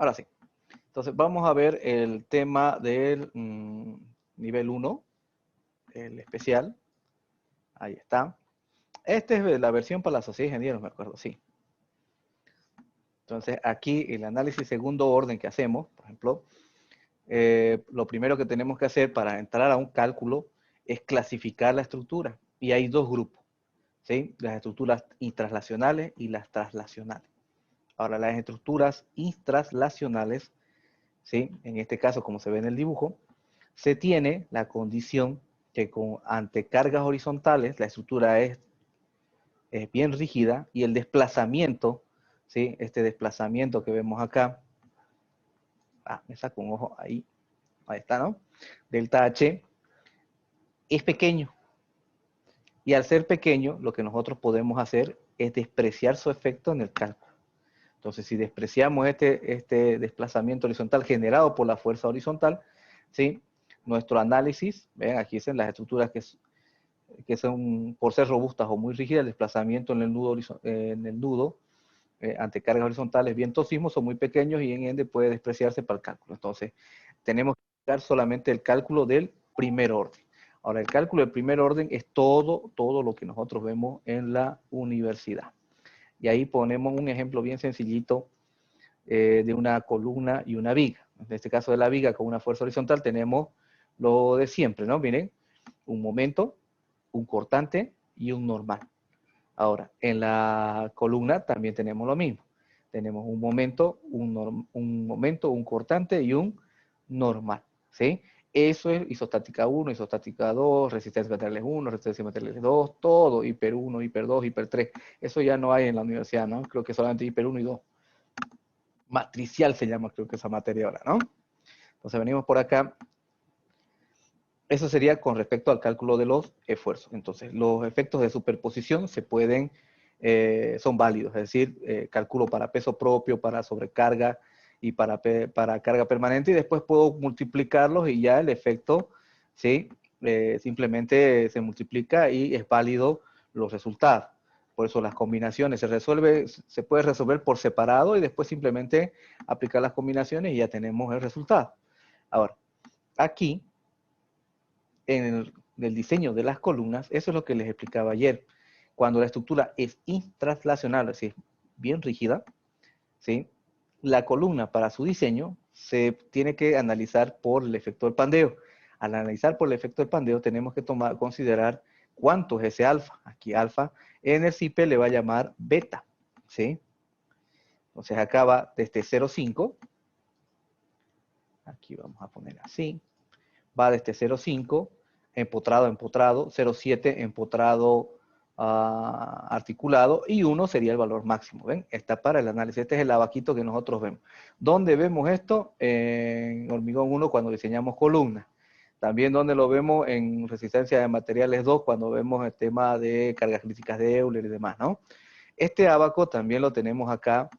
Ahora sí. Entonces vamos a ver el tema del nivel 1, el especial. Ahí está. Esta es la versión para la sociedad de ingenieros, me acuerdo, sí. Entonces aquí el análisis segundo orden que hacemos, por ejemplo, lo primero que tenemos que hacer para entrar a un cálculo es clasificar la estructura. Y hay dos grupos, ¿sí? Las estructuras intraslacionales y las traslacionales. Ahora, las estructuras intraslacionales, ¿sí? En este caso, como se ve en el dibujo, se tiene la condición que ante cargas horizontales la estructura es bien rígida y el desplazamiento, ¿sí? Este desplazamiento que vemos acá, me saco un ojo ahí, ahí está, ¿no? Delta H es pequeño. Y al ser pequeño, lo que nosotros podemos hacer es despreciar su efecto en el cálculo. Entonces, si despreciamos este desplazamiento horizontal generado por la fuerza horizontal, ¿sí? Nuestro análisis, ven, aquí dicen las estructuras que son, por ser robustas o muy rígidas, el desplazamiento en el nudo ante cargas horizontales vientosismos son muy pequeños y en ende puede despreciarse para el cálculo. Entonces, tenemos que buscar solamente el cálculo del primer orden. Ahora, el cálculo del primer orden es todo lo que nosotros vemos en la universidad. Y ahí ponemos un ejemplo bien sencillito de una columna y una viga. En este caso de la viga con una fuerza horizontal tenemos lo de siempre, ¿no? Miren, un momento, un cortante y un normal. Ahora, en la columna también tenemos lo mismo. Tenemos un momento, un cortante y un normal, ¿sí? Eso es isostática 1, isostática 2, resistencia de materiales 1, resistencia de materiales 2, todo, hiper 1, hiper 2, hiper 3. Eso ya no hay en la universidad, ¿no? Creo que solamente hiper 1 y 2. Matricial se llama, creo que esa materia ahora, ¿no? Entonces venimos por acá. Eso sería con respecto al cálculo de los esfuerzos. Entonces, los efectos de superposición son válidos, es decir, cálculo para peso propio, para sobrecarga y para carga permanente, y después puedo multiplicarlos y ya el efecto, ¿sí? Simplemente se multiplica y es válido los resultados. Por eso las combinaciones se puede resolver por separado y después simplemente aplicar las combinaciones y ya tenemos el resultado. Ahora, aquí en el diseño de las columnas, eso es lo que les explicaba ayer. Cuando la estructura es intranslacional, es decir, bien rígida, ¿sí? La columna para su diseño se tiene que analizar por el efecto del pandeo. Al analizar por el efecto del pandeo tenemos que considerar cuánto es ese alfa. Aquí alfa en el CIPE le va a llamar beta, ¿sí? Entonces acá va desde 0,5, aquí vamos a poner así, va desde 0,5, empotrado, 0,7 empotrado articulado, y 1 sería el valor máximo. ¿Ven? Está para el análisis. Este es el abaquito que nosotros vemos. ¿Dónde vemos esto? En hormigón 1 cuando diseñamos columnas. También donde lo vemos en resistencia de materiales 2 cuando vemos el tema de cargas críticas de Euler y demás, ¿no? Este abaco también lo tenemos acá,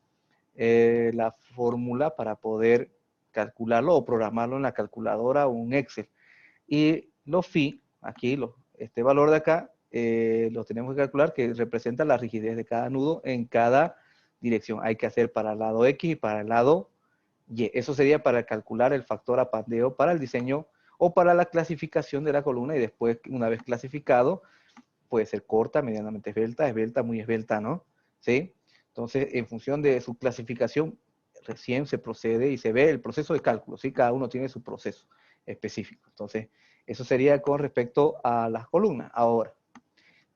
la fórmula para poder calcularlo o programarlo en la calculadora o un Excel. Y los phi, aquí, este valor de acá, lo tenemos que calcular, que representa la rigidez de cada nudo en cada dirección. Hay que hacer para el lado X y para el lado Y. Eso sería para calcular el factor apandeo para el diseño o para la clasificación de la columna, y después, una vez clasificado, puede ser corta, medianamente esbelta, muy esbelta, ¿no? ¿Sí? Entonces, en función de su clasificación, recién se procede y se ve el proceso de cálculo, ¿sí? Cada uno tiene su proceso específico. Entonces, eso sería con respecto a las columnas. Ahora,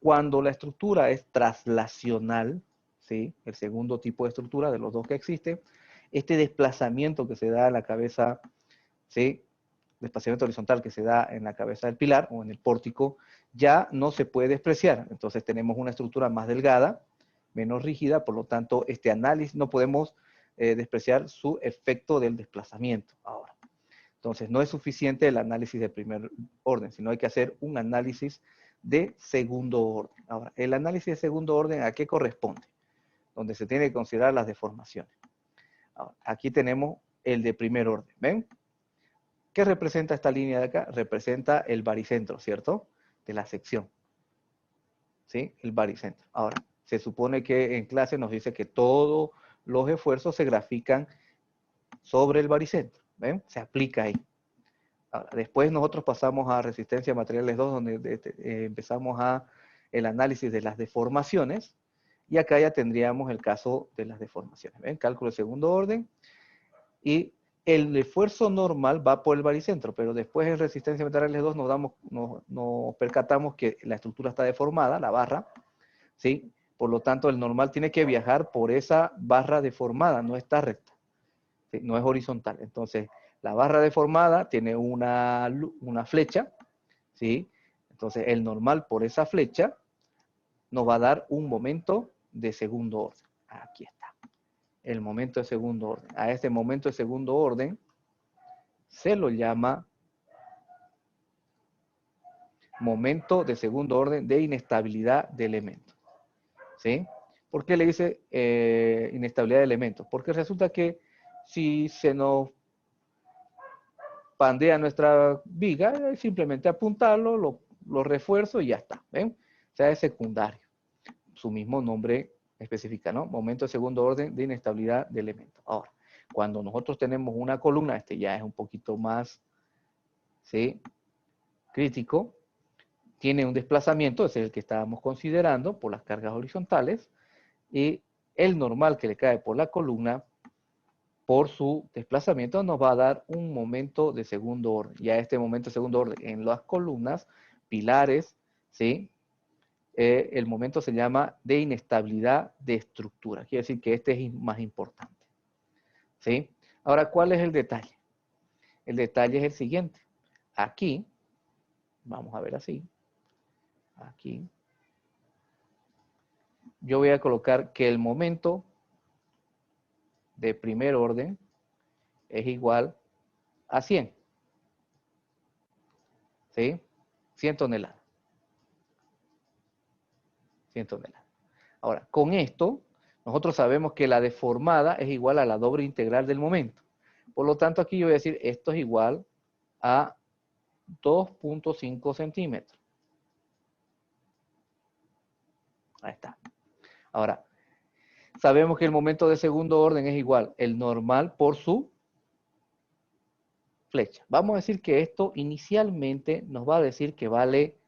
cuando la estructura es traslacional, ¿sí? El segundo tipo de estructura de los dos que existen, este desplazamiento que se da en la cabeza, ¿sí? Desplazamiento horizontal que se da en la cabeza del pilar o en el pórtico, ya no se puede despreciar. Entonces tenemos una estructura más delgada, menos rígida, por lo tanto este análisis no podemos despreciar su efecto del desplazamiento. Ahora, entonces no es suficiente el análisis de primer orden, sino hay que hacer un análisis de segundo orden. Ahora, el análisis de segundo orden, ¿a qué corresponde? Donde se tiene que considerar las deformaciones. Ahora, aquí tenemos el de primer orden, ¿ven? ¿Qué representa esta línea de acá? Representa el baricentro, ¿cierto? De la sección. ¿Sí? El baricentro. Ahora, se supone que en clase nos dice que todos los esfuerzos se grafican sobre el baricentro. ¿Ven? Se aplica ahí. Ahora, después nosotros pasamos a resistencia a materiales 2, donde empezamos el análisis de las deformaciones, y acá ya tendríamos el caso de las deformaciones. ¿Ven? Cálculo de segundo orden, y el esfuerzo normal va por el baricentro, pero después en resistencia a materiales 2 nos percatamos que la estructura está deformada, la barra, ¿sí? Por lo tanto, el normal tiene que viajar por esa barra deformada, no está recta, ¿sí? No es horizontal. Entonces, la barra deformada tiene una flecha, ¿sí? Entonces, el normal por esa flecha nos va a dar un momento de segundo orden. Aquí está. El momento de segundo orden. A este momento de segundo orden se lo llama momento de segundo orden de inestabilidad de elementos. ¿Sí? ¿Por qué le dice inestabilidad de elementos? Porque resulta que si se nos pandea nuestra viga, simplemente apuntarlo, lo refuerzo y ya está. ¿Ven? O sea, es secundario. Su mismo nombre especifica, ¿no? Momento de segundo orden de inestabilidad de elementos. Ahora, cuando nosotros tenemos una columna, este ya es un poquito más, ¿sí?, crítico, tiene un desplazamiento, ese es el que estábamos considerando, por las cargas horizontales, y el normal que le cae por la columna, por su desplazamiento, nos va a dar un momento de segundo orden. Ya este momento de segundo orden en las columnas, pilares, ¿sí?, el momento se llama de inestabilidad de estructura. Quiere decir que este es más importante. ¿Sí? Ahora, ¿cuál es el detalle? El detalle es el siguiente. Aquí, vamos a ver así. Aquí. Yo voy a colocar que el momento de primer orden es igual a 100. ¿Sí? 100 toneladas. 100 toneladas. Ahora, con esto, nosotros sabemos que la deformada es igual a la doble integral del momento. Por lo tanto, aquí yo voy a decir, esto es igual a 2.5 centímetros. Ahí está. Ahora, sabemos que el momento de segundo orden es igual el normal por su flecha. Vamos a decir que esto inicialmente nos va a decir que vale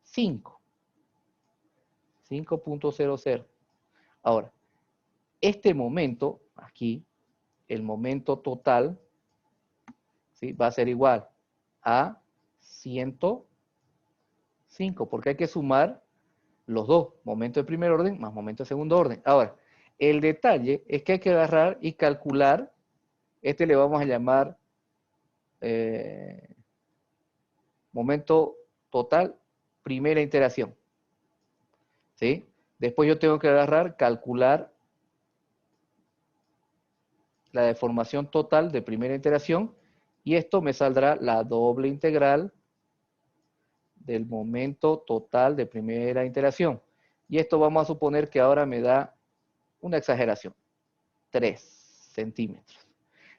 5. 5.00. Ahora, este momento, aquí, el momento total, ¿sí?, va a ser igual a 105, porque hay que sumar los dos, momento de primer orden más momento de segundo orden. Ahora, el detalle es que hay que agarrar y calcular, este le vamos a llamar momento total, primera iteración. ¿Sí? Después yo tengo que agarrar, calcular la deformación total de primera iteración, y esto me saldrá la doble integral del momento total de primera iteración. Y esto vamos a suponer que ahora me da una exageración, 3 centímetros.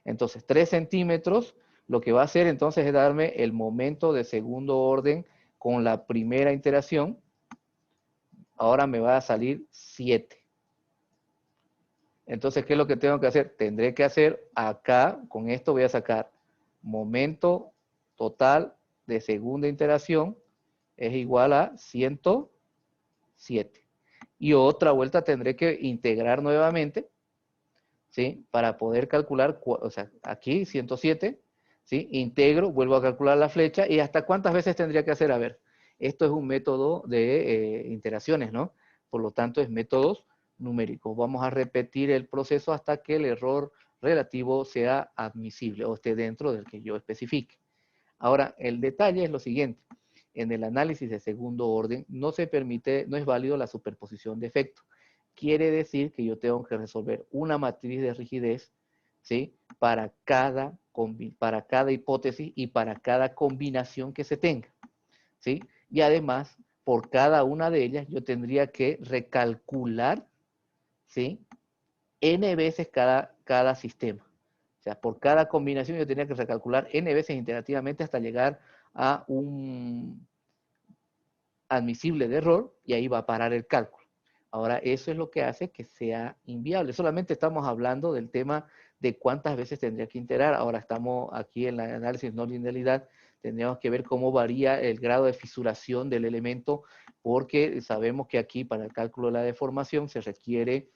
Entonces, 3 centímetros, lo que va a hacer entonces es darme el momento de segundo orden con la primera iteración. Ahora me va a salir 7. Entonces, ¿qué es lo que tengo que hacer? Tendré que hacer acá, con esto voy a sacar momento total de segunda iteración es igual a 107. Y otra vuelta tendré que integrar nuevamente, ¿sí?, para poder calcular, o sea, aquí 107, ¿sí?, integro, vuelvo a calcular la flecha, y hasta cuántas veces tendría que hacer. A ver, esto es un método de iteraciones, ¿no? Por lo tanto, es métodos numéricos. Vamos a repetir el proceso hasta que el error relativo sea admisible o esté dentro del que yo especifique. Ahora, el detalle es lo siguiente. En el análisis de segundo orden no se permite, no es válido la superposición de efectos. Quiere decir que yo tengo que resolver una matriz de rigidez, ¿sí?, para cada hipótesis y para cada combinación que se tenga, ¿sí? Y además, por cada una de ellas, yo tendría que recalcular, ¿sí?, n veces cada sistema. O sea, por cada combinación yo tenía que recalcular n veces iterativamente hasta llegar a un admisible de error, y ahí va a parar el cálculo. Ahora, eso es lo que hace que sea inviable. Solamente estamos hablando del tema de cuántas veces tendría que integrar. Ahora estamos aquí en el análisis no linealidad, tendríamos que ver cómo varía el grado de fisuración del elemento, porque sabemos que aquí para el cálculo de la deformación se requiere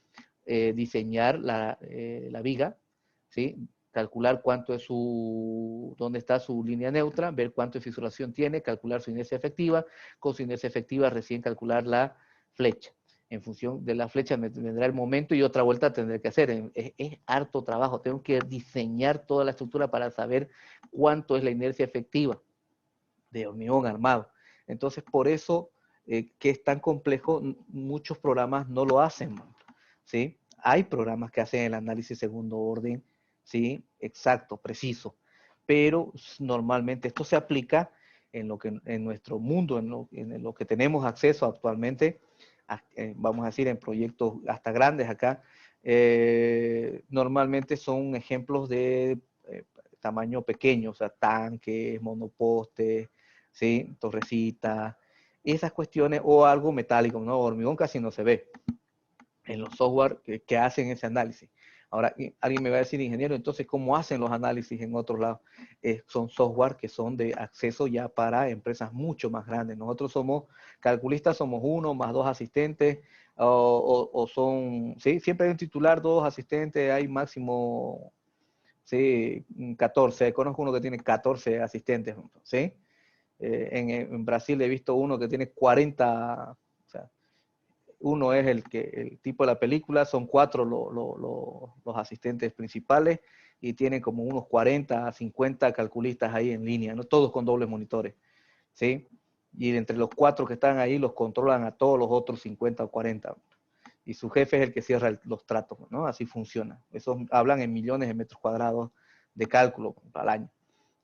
diseñar la viga, ¿sí? Calcular cuánto es dónde está su línea neutra, ver cuánto de fisuración tiene, calcular su inercia efectiva, con su inercia efectiva recién calcular la flecha. En función de la flecha me vendrá el momento y otra vuelta tendré que hacer. Es harto trabajo, tengo que diseñar toda la estructura para saber cuánto es la inercia efectiva de hormigón armado. Entonces, por eso que es tan complejo, muchos programas no lo hacen, ¿sí? Hay programas que hacen el análisis segundo orden, ¿sí? Exacto, preciso, pero normalmente esto se aplica en nuestro mundo, en lo que tenemos acceso actualmente, vamos a decir, en proyectos hasta grandes acá, normalmente son ejemplos de tamaño pequeño, o sea, tanques, monopostes, ¿sí? Torrecitas, esas cuestiones, o algo metálico, ¿no? Hormigón casi no se ve en los software que hacen ese análisis. Ahora, alguien me va a decir, ingeniero, entonces, ¿cómo hacen los análisis en otros lados? Son software que son de acceso ya para empresas mucho más grandes. Nosotros somos calculistas, somos uno más dos asistentes, o son, ¿sí? Siempre hay un titular, dos asistentes, hay máximo, ¿sí? 14. Conozco uno que tiene 14 asistentes, ¿sí? En Brasil he visto uno que tiene 40, o sea, uno es el tipo de la película, son 4 los asistentes principales y tienen como unos 40 a 50 calculistas ahí en línea, ¿no? Todos con dobles monitores, ¿sí? Y entre los 4 que están ahí los controlan a todos los otros 50 o 40. Y su jefe es el que cierra los tratos, ¿no? Así funciona. Esos hablan en millones de metros cuadrados de cálculo al año,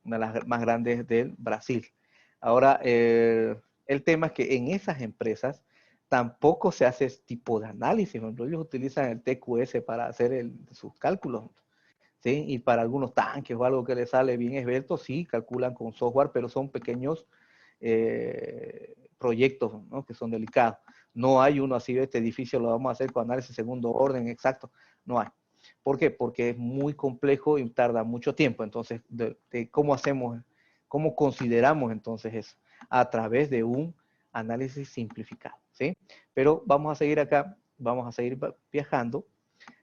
una de las más grandes del Brasil. Ahora, el tema es que en esas empresas tampoco se hace ese tipo de análisis. Ellos utilizan el TQS para hacer sus cálculos, ¿sí? Y para algunos tanques o algo que les sale bien esbelto, sí, calculan con software, pero son pequeños proyectos, ¿no? Que son delicados. No hay uno así, este edificio lo vamos a hacer con análisis segundo orden exacto, no hay. ¿Por qué? Porque es muy complejo y tarda mucho tiempo. Entonces, ¿cómo hacemos, cómo consideramos entonces eso? A través de un análisis simplificado, ¿sí? Pero vamos a seguir acá, vamos a seguir viajando.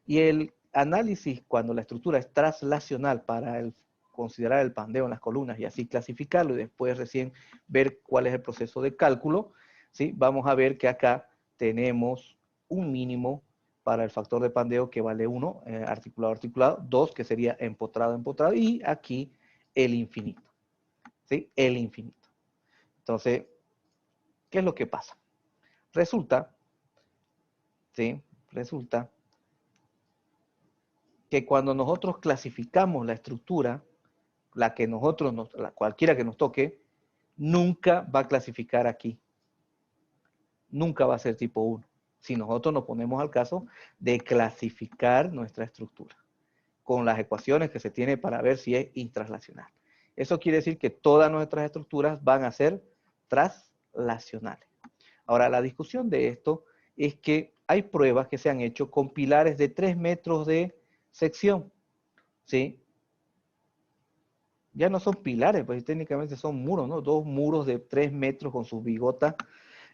Y el análisis, cuando la estructura es traslacional para considerar el pandeo en las columnas y así clasificarlo y después recién ver cuál es el proceso de cálculo, ¿sí? Vamos a ver que acá tenemos un mínimo para el factor de pandeo que vale 1, articulado, articulado, 2, que sería empotrado, empotrado, y aquí el infinito, ¿sí? El infinito. Entonces, ¿qué es lo que pasa? Resulta, ¿sí? Resulta que cuando nosotros clasificamos la estructura, la que nosotros, cualquiera que nos toque, nunca va a clasificar aquí. Nunca va a ser tipo 1. Si nosotros nos ponemos al caso de clasificar nuestra estructura con las ecuaciones que se tiene para ver si es intraslacional. Eso quiere decir que todas nuestras estructuras van a ser traslacionales. Ahora, la discusión de esto es que hay pruebas que se han hecho con pilares de 3 metros de sección, ¿sí? Ya no son pilares, pues técnicamente son muros, ¿no? 2 muros de 3 metros con sus bigotas,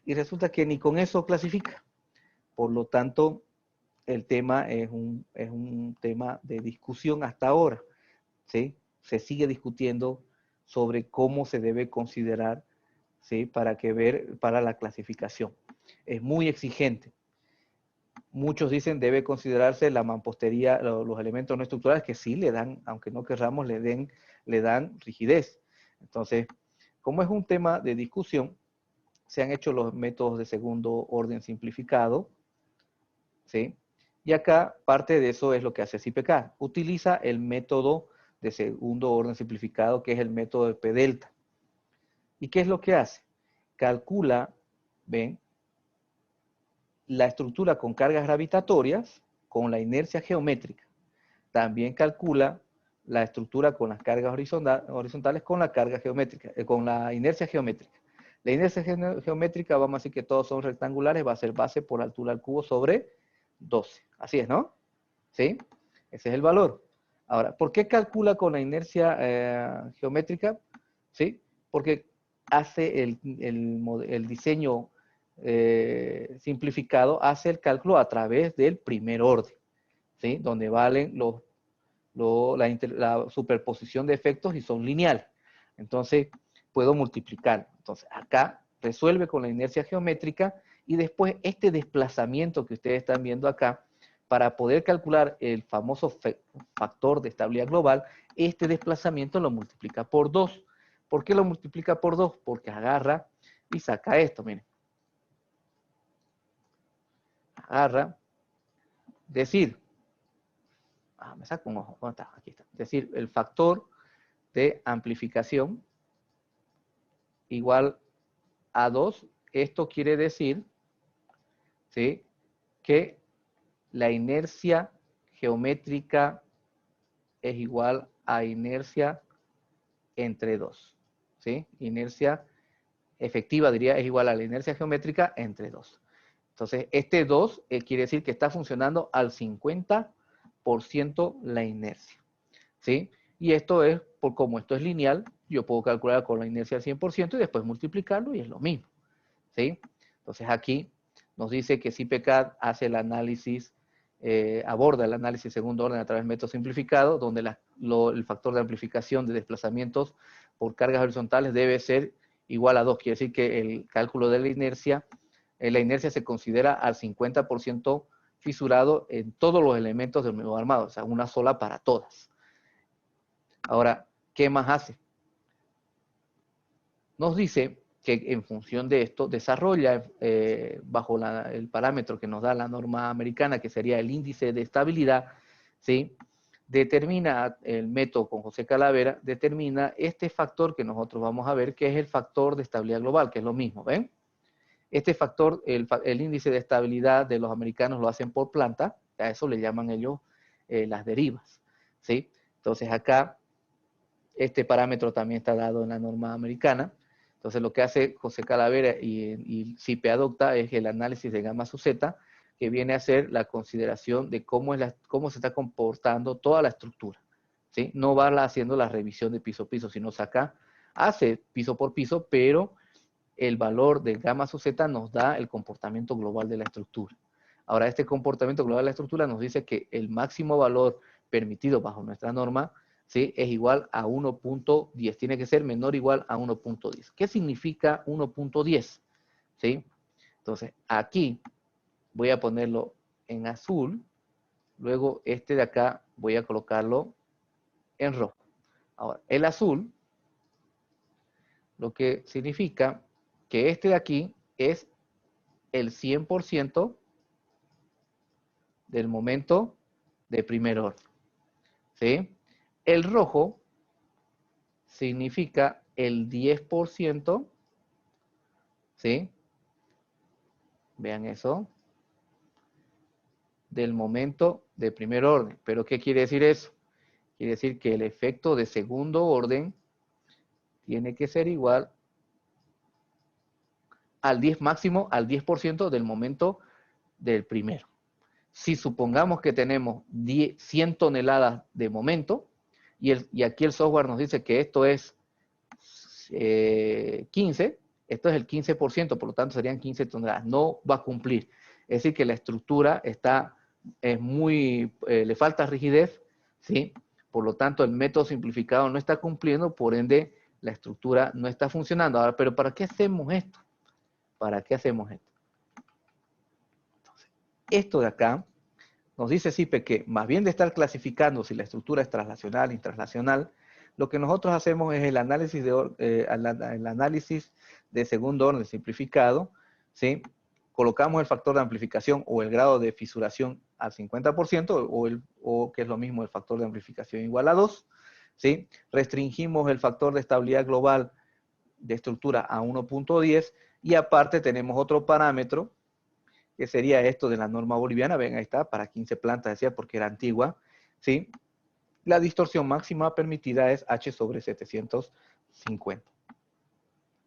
y resulta que ni con eso clasifica. Por lo tanto, el tema es un tema de discusión hasta ahora, ¿sí? Se sigue discutiendo sobre cómo se debe considerar, ¿sí? Para la clasificación. Es muy exigente. Muchos dicen debe considerarse la mampostería, los elementos no estructurales que sí le dan, aunque no querramos, le dan rigidez. Entonces, como es un tema de discusión, se han hecho los métodos de segundo orden simplificado, ¿sí? Y acá parte de eso es lo que hace CIPK. Utiliza el método de segundo orden simplificado, que es el método de P delta. ¿Y qué es lo que hace? Calcula, ven, la estructura con cargas gravitatorias con la inercia geométrica. También calcula la estructura con las cargas horizontales con la carga geométrica, con la inercia geométrica. La inercia geométrica, vamos a decir que todos son rectangulares, va a ser base por altura al cubo sobre 12. Así es, ¿no? ¿Sí? Ese es el valor. Ahora, ¿por qué calcula con la inercia geométrica? ¿Sí? Porque hace el diseño simplificado, hace el cálculo a través del primer orden, ¿sí? Donde valen la superposición de efectos y son lineales. Entonces, puedo multiplicar. Entonces, acá resuelve con la inercia geométrica y después este desplazamiento que ustedes están viendo acá, para poder calcular el famoso factor de estabilidad global, este desplazamiento lo multiplica por 2. ¿Por qué lo multiplica por 2? Porque agarra y saca esto, miren. Agarra, decir, me saco un ojo, ¿dónde está? Aquí está. Decir, el factor de amplificación igual a 2. Esto quiere decir, ¿sí?, que la inercia geométrica es igual a inercia entre 2. ¿Sí? Inercia efectiva, diría, es igual a la inercia geométrica entre 2. Entonces, este 2 quiere decir que está funcionando al 50% la inercia. ¿Sí? Y esto es, por como esto es lineal, yo puedo calcular con la inercia al 100% y después multiplicarlo y es lo mismo. ¿Sí? Entonces aquí nos dice que CIPECAD hace el análisis, aborda el análisis segundo orden a través del método simplificado, donde el factor de amplificación de desplazamientos por cargas horizontales debe ser igual a 2. Quiere decir que el cálculo de la inercia se considera al 50% fisurado en todos los elementos del nuevo armado, o sea, una sola para todas. Ahora, ¿qué más hace? Nos dice que en función de esto desarrolla bajo el parámetro que nos da la norma americana, que sería el índice de estabilidad, ¿sí? Determina el método con José Calavera, determina este factor que nosotros vamos a ver, que es el factor de estabilidad global, que es lo mismo, ¿ven? Este factor, el índice de estabilidad de los americanos lo hacen por planta, a eso le llaman ellos las derivas, ¿sí? Entonces acá, este parámetro también está dado en la norma americana. Entonces lo que hace José Calavera y CIPE adopta es el análisis de gamma sub z, que viene a ser la consideración de cómo se está comportando toda la estructura, ¿sí? No va haciendo la revisión de piso a piso, sino saca, hace piso por piso, pero el valor de gamma sub z nos da el comportamiento global de la estructura. Ahora, este comportamiento global de la estructura nos dice que el máximo valor permitido bajo nuestra norma, ¿sí?, es igual a 1.10. Tiene que ser menor o igual a 1.10. ¿Qué significa 1.10? ¿Sí? Entonces, aquí voy a ponerlo en azul. Luego, este de acá voy a colocarlo en rojo. Ahora, el azul, lo que significa que este de aquí es el 100% del momento de primer orden. ¿Sí? El rojo significa el 10%, ¿sí? Vean eso, del momento de primer orden. ¿Pero qué quiere decir eso? Quiere decir que el efecto de segundo orden tiene que ser igual al 10 máximo, al 10% del momento del primero. Si supongamos que tenemos 100 toneladas de momento, y aquí el software nos dice que esto es 15, esto es el 15%, por lo tanto serían 15 toneladas. No va a cumplir. Es decir, que la estructura le falta rigidez, ¿sí? Por lo tanto, el método simplificado no está cumpliendo, por ende, la estructura no está funcionando. Ahora, ¿pero para qué hacemos esto? ¿Para qué hacemos esto? Entonces, esto de acá nos dice CIPE que más bien de estar clasificando si la estructura es traslacional, intraslacional, lo que nosotros hacemos es el análisis de segundo orden simplificado, ¿sí? Colocamos el factor de amplificación o el grado de fisuración al 50%, o que es lo mismo el factor de amplificación igual a 2, ¿sí? Restringimos el factor de estabilidad global de estructura a 1.10 y aparte tenemos otro parámetro que sería esto de la norma boliviana. Ven, ahí está, para 15 plantas, decía, porque era antigua, ¿sí? La distorsión máxima permitida es H sobre 750.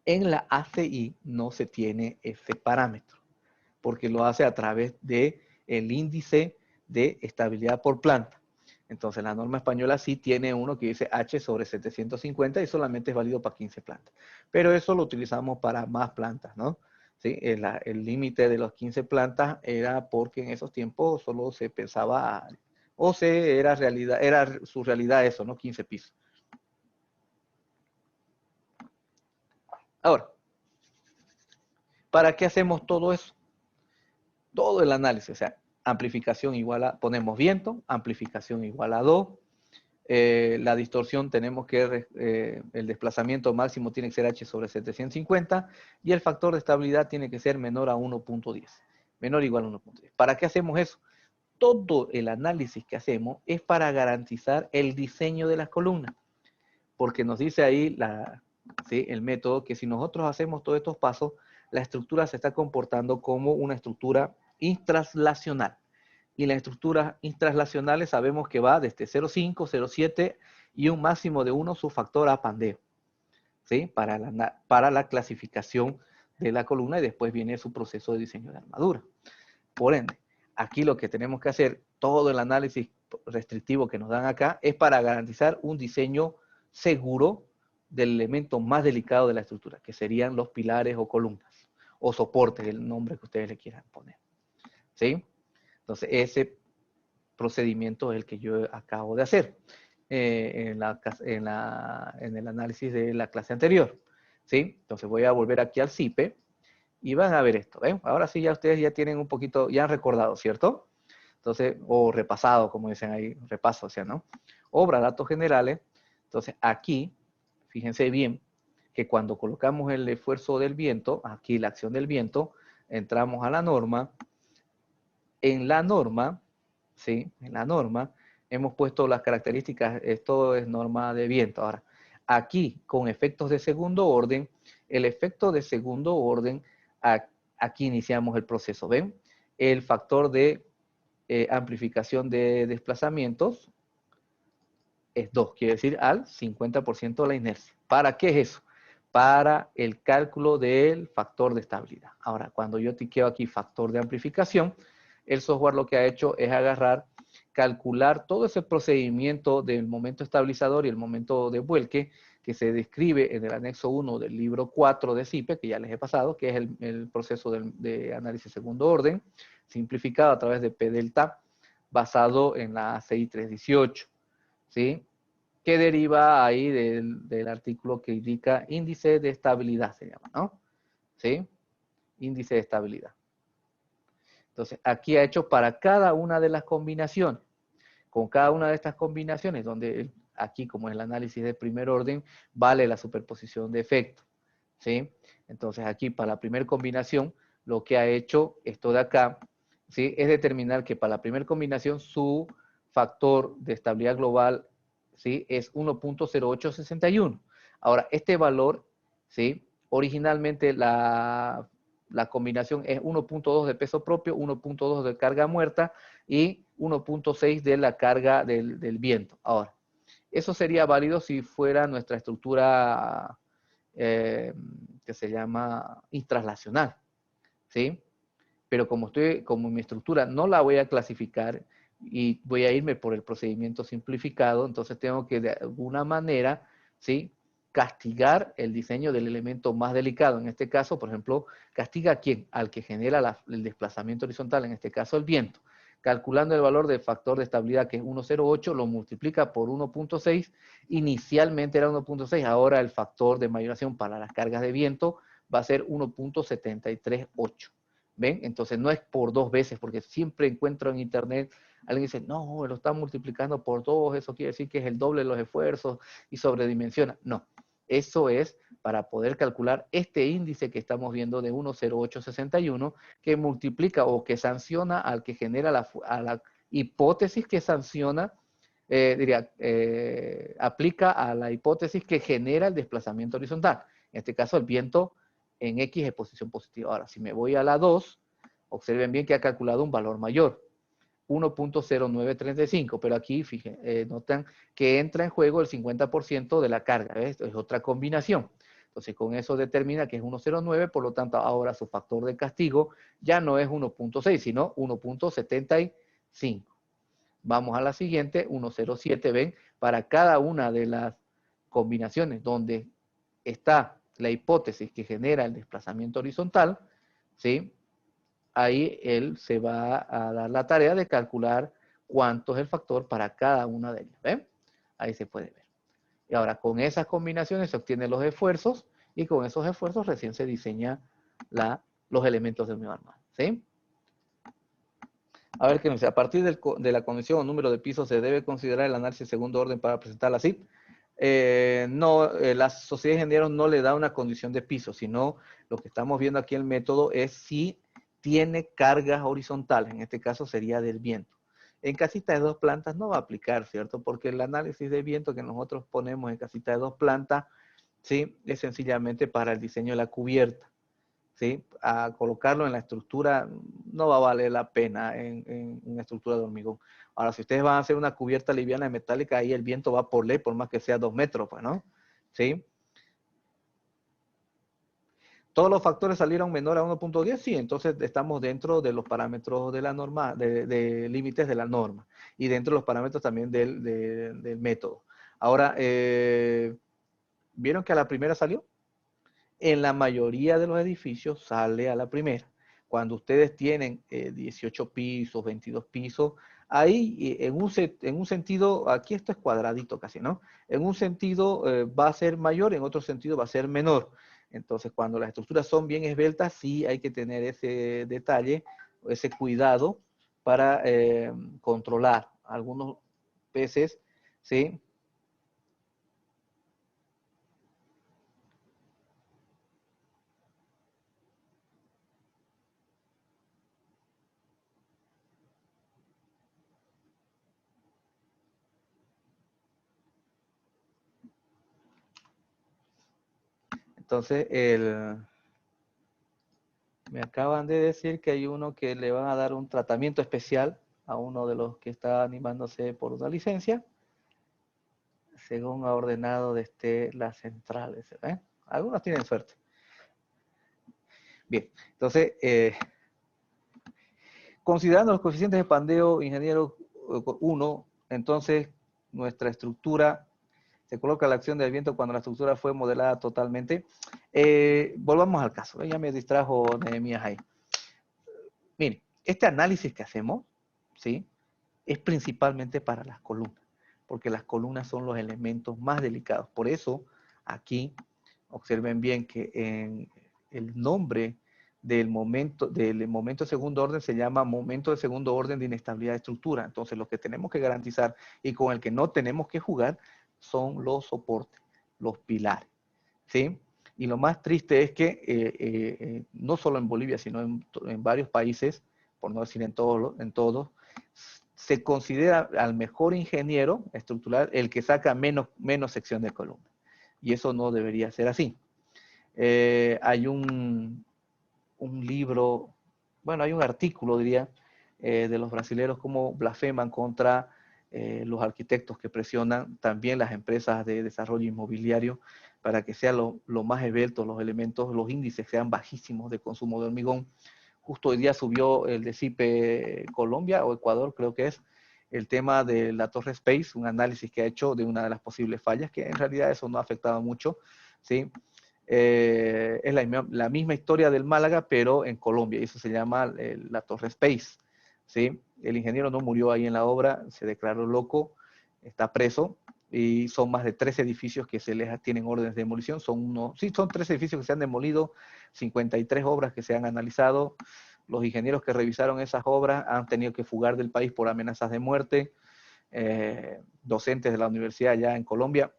En la ACI no se tiene ese parámetro, porque lo hace a través del índice de estabilidad por planta. Entonces, la norma española sí tiene uno que dice H sobre 750 y solamente es válido para 15 plantas. Pero eso lo utilizamos para más plantas, ¿no? ¿Sí? El límite de las 15 plantas era porque en esos tiempos solo se pensaba, o se era realidad, era su realidad eso, ¿no? 15 pisos. Ahora, ¿para qué hacemos todo eso? Todo el análisis, o sea, amplificación igual a, ponemos viento, amplificación igual a 2, la distorsión tenemos que, el desplazamiento máximo tiene que ser H sobre 750 y el factor de estabilidad tiene que ser menor a 1.10, menor o igual a 1.10. ¿Para qué hacemos eso? Todo el análisis que hacemos es para garantizar el diseño de las columnas, porque nos dice ahí ¿sí? El método que si nosotros hacemos todos estos pasos, la estructura se está comportando como una estructura intranslacional. Y las estructuras intranslacionales sabemos que va desde 0,5, 0,7 y un máximo de 1 su factor a pandeo, ¿sí? Para la clasificación de la columna y después viene su proceso de diseño de armadura. Por ende, aquí lo que tenemos que hacer, todo el análisis restrictivo que nos dan acá, es para garantizar un diseño seguro del elemento más delicado de la estructura, que serían los pilares o columnas, o soportes, el nombre que ustedes le quieran poner, ¿sí? Entonces, ese procedimiento es el que yo acabo de hacer en el análisis de la clase anterior, ¿sí? Entonces, voy a volver aquí al CIPE y van a ver esto, ¿ven? Ahora sí ya ustedes ya tienen un poquito, ya han recordado, ¿cierto? Entonces, o repasado, como dicen ahí, repaso, o sea, ¿no? Obra, datos generales. Entonces, aquí, fíjense bien, que cuando colocamos el esfuerzo del viento, aquí la acción del viento, entramos a la norma. En la norma, ¿sí? En la norma, hemos puesto las características, esto es norma de viento. Ahora, aquí, con efectos de segundo orden, el efecto de segundo orden, aquí iniciamos el proceso, ¿ven? El factor de amplificación de desplazamientos es 2, quiere decir al 50% de la inercia. ¿Para qué es eso? Para el cálculo del factor de estabilidad. Ahora, cuando yo tiqueo aquí factor de amplificación, el software lo que ha hecho es agarrar, calcular todo ese procedimiento del momento estabilizador y el momento de vuelque que se describe en el anexo 1 del libro 4 de CIPE, que ya les he pasado, que es el proceso de análisis segundo orden, simplificado a través de P delta, basado en la ACI 318. ¿Sí? Que deriva ahí del artículo que indica índice de estabilidad, se llama, ¿no? ¿Sí? Índice de estabilidad. Entonces, aquí ha hecho para cada una de las combinaciones. Con cada una de estas combinaciones, donde aquí, como es el análisis de primer orden, vale la superposición de efectos, ¿sí? Entonces, aquí para la primera combinación, lo que ha hecho esto de acá, ¿sí? Es determinar que para la primera combinación su factor de estabilidad global, ¿sí? Es 1.0861. Ahora, este valor, ¿sí? Originalmente la combinación es 1.2 de peso propio, 1.2 de carga muerta y 1.6 de la carga del viento. Ahora, eso sería válido si fuera nuestra estructura que se llama intranslacional, ¿sí? Pero como mi estructura no la voy a clasificar y voy a irme por el procedimiento simplificado, entonces tengo que de alguna manera, ¿sí? Castigar el diseño del elemento más delicado. En este caso, por ejemplo, castiga a quién? Al que genera el desplazamiento horizontal, en este caso el viento. Calculando el valor del factor de estabilidad, que es 1,08, lo multiplica por 1.6. Inicialmente era 1.6, ahora el factor de mayoración para las cargas de viento va a ser 1.738. ¿Ven? Entonces no es por 2 veces, porque siempre encuentro en internet, alguien dice, no, lo está multiplicando por 2, eso quiere decir que es el doble de los esfuerzos y sobredimensiona. No, eso es para poder calcular este índice que estamos viendo de 1,0861, que multiplica o que sanciona al que genera a la hipótesis que sanciona, aplica a la hipótesis que genera el desplazamiento horizontal. En este caso, el viento en X es posición positiva. Ahora, si me voy a la 2, observen bien que ha calculado un valor mayor, 1.0935, pero aquí notan que entra en juego el 50% de la carga. Esto es otra combinación. Entonces, con eso determina que es 1,09, por lo tanto, ahora su factor de castigo ya no es 1,6, sino 1,75. Vamos a la siguiente, 1,07, ven, para cada una de las combinaciones donde está la hipótesis que genera el desplazamiento horizontal, ¿sí? Ahí él se va a dar la tarea de calcular cuánto es el factor para cada una de ellas, ¿ven? Ahí se puede ver. Y ahora, con esas combinaciones se obtienen los esfuerzos y con esos esfuerzos recién se diseña los elementos del mismo armado, ¿sí? A ver qué nos dice. A partir de la condición o número de pisos se debe considerar el análisis de segundo orden para presentarla así. No, la sociedad de ingenieros no le da una condición de piso, sino lo que estamos viendo aquí en el método es si tiene cargas horizontales, en este caso sería del viento. En casita de dos plantas no va a aplicar, ¿cierto? Porque el análisis de viento que nosotros ponemos en casita de dos plantas, ¿sí? Es sencillamente para el diseño de la cubierta, ¿sí? A colocarlo en la estructura no va a valer la pena en una estructura de hormigón. Ahora, si ustedes van a hacer una cubierta liviana de metálica, ahí el viento va por ley, por más que sea 2 metros, pues, ¿no? ¿Sí? ¿Todos los factores salieron menor a 1,10? Sí, entonces estamos dentro de los parámetros de la norma, de límites de la norma, y dentro de los parámetros también del método. Ahora, ¿vieron que a la primera salió? En la mayoría de los edificios sale a la primera. Cuando ustedes tienen 18 pisos, 22 pisos, ahí en un sentido, aquí esto es cuadradito casi, ¿no? En un sentido va a ser mayor, en otro sentido va a ser menor. Entonces, cuando las estructuras son bien esbeltas, sí hay que tener ese detalle, ese cuidado para controlar algunos peces, ¿sí? Entonces, me acaban de decir que hay uno que le van a dar un tratamiento especial a uno de los que está animándose por una licencia, según ha ordenado desde las centrales. ¿Eh? Algunos tienen suerte. Bien, entonces, considerando los coeficientes de pandeo, ingeniero 1, entonces nuestra estructura se coloca la acción del viento cuando la estructura fue modelada totalmente. Volvamos al caso, ya me distrajo Nehemías ahí. Miren, este análisis que hacemos, ¿sí? Es principalmente para las columnas, porque las columnas son los elementos más delicados. Por eso, aquí, observen bien que en el nombre del momento de segundo orden se llama momento de segundo orden de inestabilidad de estructura. Entonces, lo que tenemos que garantizar y con el que no tenemos que jugar son los soportes, los pilares, ¿sí? Y lo más triste es que no solo en Bolivia, sino en varios países, por no decir en todos, se considera al mejor ingeniero estructural el que saca menos sección de columna. Y eso no debería ser así. Hay un libro, bueno, hay un artículo, diría, de los brasileños cómo blasfeman contra los arquitectos que presionan también las empresas de desarrollo inmobiliario para que sea lo más esbelto, los elementos, los índices sean bajísimos de consumo de hormigón. Justo hoy día subió el de CIPE Colombia o Ecuador, creo que es, el tema de la Torre Space, un análisis que ha hecho de una de las posibles fallas, que en realidad eso no ha afectado mucho, ¿sí? Es la misma historia del Málaga, pero en Colombia, y eso se llama la Torre Space, ¿sí? El ingeniero no murió ahí en la obra, se declaró loco, está preso, y son más de 3 edificios que se les tienen órdenes de demolición, son 3 edificios que se han demolido, 53 obras que se han analizado, los ingenieros que revisaron esas obras han tenido que fugar del país por amenazas de muerte, docentes de la universidad allá en Colombia,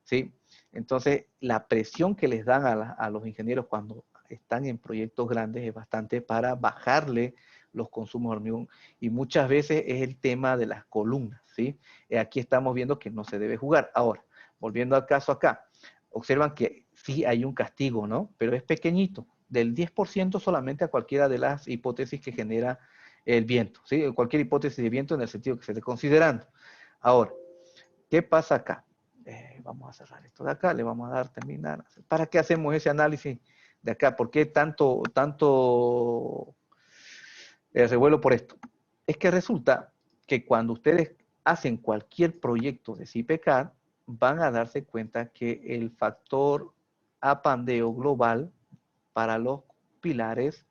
¿sí? Entonces, la presión que les dan a los ingenieros cuando están en proyectos grandes es bastante para bajarle los consumos de hormigón. Y muchas veces es el tema de las columnas, ¿sí? Aquí estamos viendo que no se debe jugar. Ahora, volviendo al caso acá, observan que sí hay un castigo, ¿no? Pero es pequeñito, del 10% solamente a cualquiera de las hipótesis que genera el viento, ¿sí? Cualquier hipótesis de viento en el sentido que se esté considerando. Ahora, ¿qué pasa acá? vamos a cerrar esto de acá, le vamos a dar terminar. ¿Para qué hacemos ese análisis de acá? ¿Por qué tanto revuelo por esto? Es que resulta que cuando ustedes hacen cualquier proyecto de CIPECAD, van a darse cuenta que el factor apandeo global para los pilares,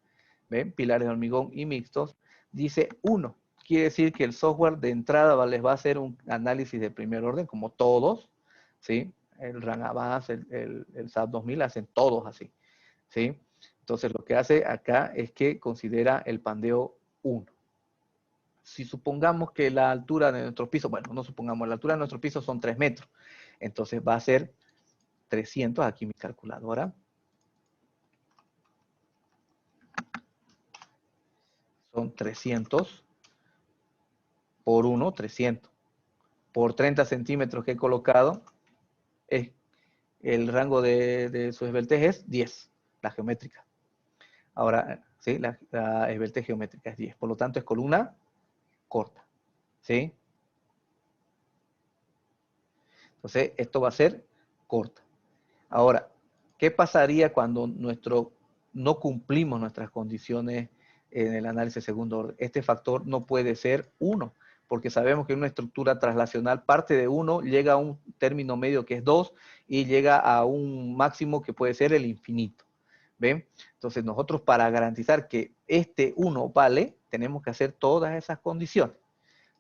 ¿ven? Pilares de hormigón y mixtos, dice 1. Quiere decir que el software de entrada les va a hacer un análisis de primer orden, como todos, ¿sí? El RAN Avast, el SAP 2000, hacen todos así, ¿sí? Entonces, lo que hace acá es que considera el pandeo 1. Si supongamos que la altura de nuestro piso, bueno, no supongamos, la altura de nuestro piso son 3 metros, entonces va a ser 300, aquí mi calculadora, son 300 por 1, 300. Por 30 centímetros que he colocado, el rango de su esbeltez es 10, la geométrica. Ahora, ¿sí? La esbeltez geométrica es 10, por lo tanto es columna corta, ¿sí? Entonces, esto va a ser corta. Ahora, ¿qué pasaría cuando no cumplimos nuestras condiciones en el análisis segundo orden? Este factor no puede ser 1, porque sabemos que en una estructura traslacional parte de 1 llega a un término medio que es 2 y llega a un máximo que puede ser el infinito. ¿Ven? Entonces nosotros, para garantizar que este 1 vale, tenemos que hacer todas esas condiciones,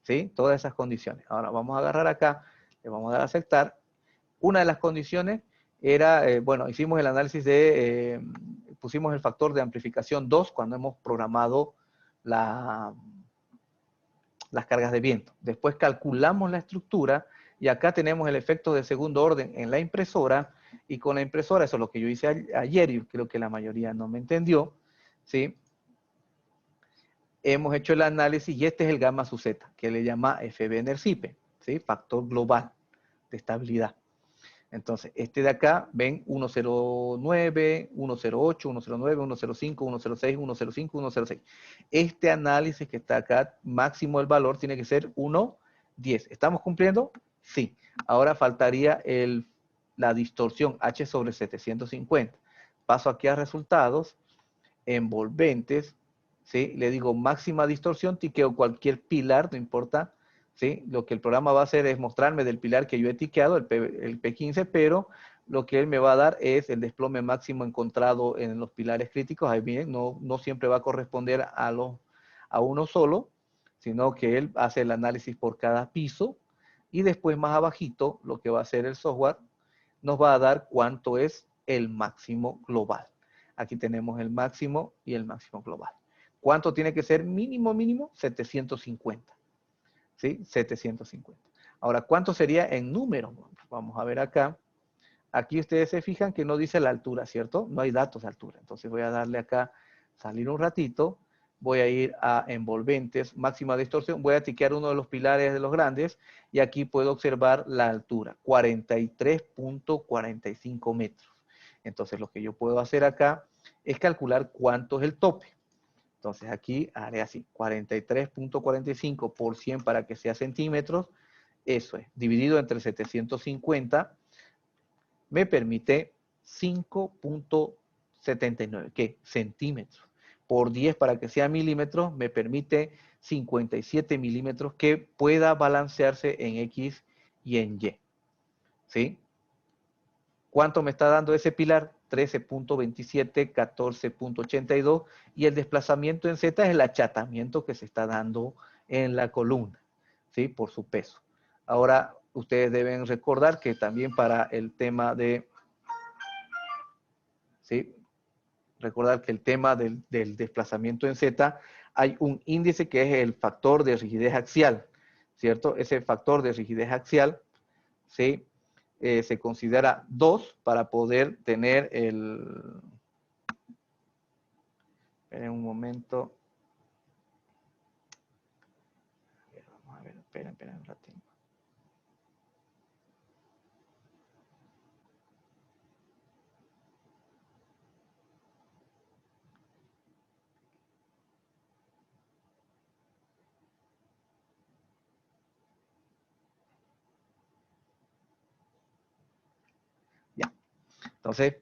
¿sí? Todas esas condiciones. Ahora vamos a agarrar acá, le vamos a dar a aceptar. Una de las condiciones era, bueno, hicimos el análisis pusimos el factor de amplificación 2 cuando hemos programado las cargas de viento. Después calculamos la estructura y acá tenemos el efecto de segundo orden en la impresora, y con la impresora, eso es lo que yo hice ayer y creo que la mayoría no me entendió, ¿sí? Hemos hecho el análisis y este es el gamma sub Z, que le llama FB en el CIPE, ¿sí? Factor global de estabilidad. Entonces, este de acá, ven 109, 108, 109, 105, 106, 105, 106. Este análisis que está acá, máximo el valor, tiene que ser 110. ¿Estamos cumpliendo? Sí. Ahora faltaría la distorsión H sobre 750. Paso aquí a resultados, envolventes, ¿sí? Le digo máxima distorsión, tiqueo cualquier pilar, no importa, ¿sí? Lo que el programa va a hacer es mostrarme del pilar que yo he tiqueado, el P15, pero lo que él me va a dar es el desplome máximo encontrado en los pilares críticos. Ahí bien, no siempre va a corresponder a uno solo, sino que él hace el análisis por cada piso, y después más abajito, lo que va a hacer el software, nos va a dar cuánto es el máximo global. Aquí tenemos el máximo y el máximo global. ¿Cuánto tiene que ser mínimo, mínimo? 750. ¿Sí? 750. Ahora, ¿cuánto sería en números? Vamos a ver acá. Aquí ustedes se fijan que no dice la altura, ¿cierto? No hay datos de altura. Entonces voy a darle acá, salir un ratito. Voy a ir a envolventes, máxima distorsión. Voy a tiquear uno de los pilares de los grandes y aquí puedo observar la altura, 43.45 metros. Entonces lo que yo puedo hacer acá es calcular cuánto es el tope. Entonces aquí haré así, 43.45 por 100 para que sea centímetros. Eso es, dividido entre 750, me permite 5.79, ¿qué? Centímetros. Por 10 para que sea milímetros, me permite 57 milímetros que pueda balancearse en X y en Y. ¿Sí? ¿Cuánto me está dando ese pilar? 13.27, 14.82, y el desplazamiento en Z es el achatamiento que se está dando en la columna, ¿sí? Por su peso. Ahora, ustedes deben recordar que también para el tema de, ¿sí? Recordar que el tema del desplazamiento en Z, hay un índice que es el factor de rigidez axial, ¿cierto? Ese factor de rigidez axial, ¿sí? Se considera 2 para poder tener el... Esperen un momento. Vamos a ver, esperen un ratito. Entonces,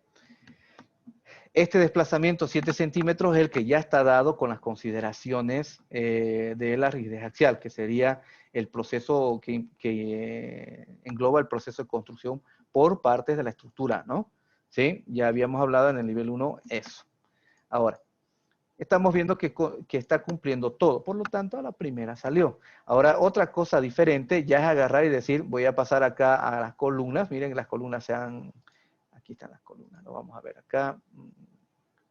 este desplazamiento 7 centímetros es el que ya está dado con las consideraciones de la rigidez axial, que sería el proceso que engloba el proceso de construcción por partes de la estructura, ¿no? ¿Sí? Ya habíamos hablado en el nivel 1 eso. Ahora, estamos viendo que está cumpliendo todo, por lo tanto a la primera salió. Ahora, otra cosa diferente ya es agarrar y decir, voy a pasar acá a las columnas, miren, las columnas sean, aquí están las columnas, lo vamos a ver acá.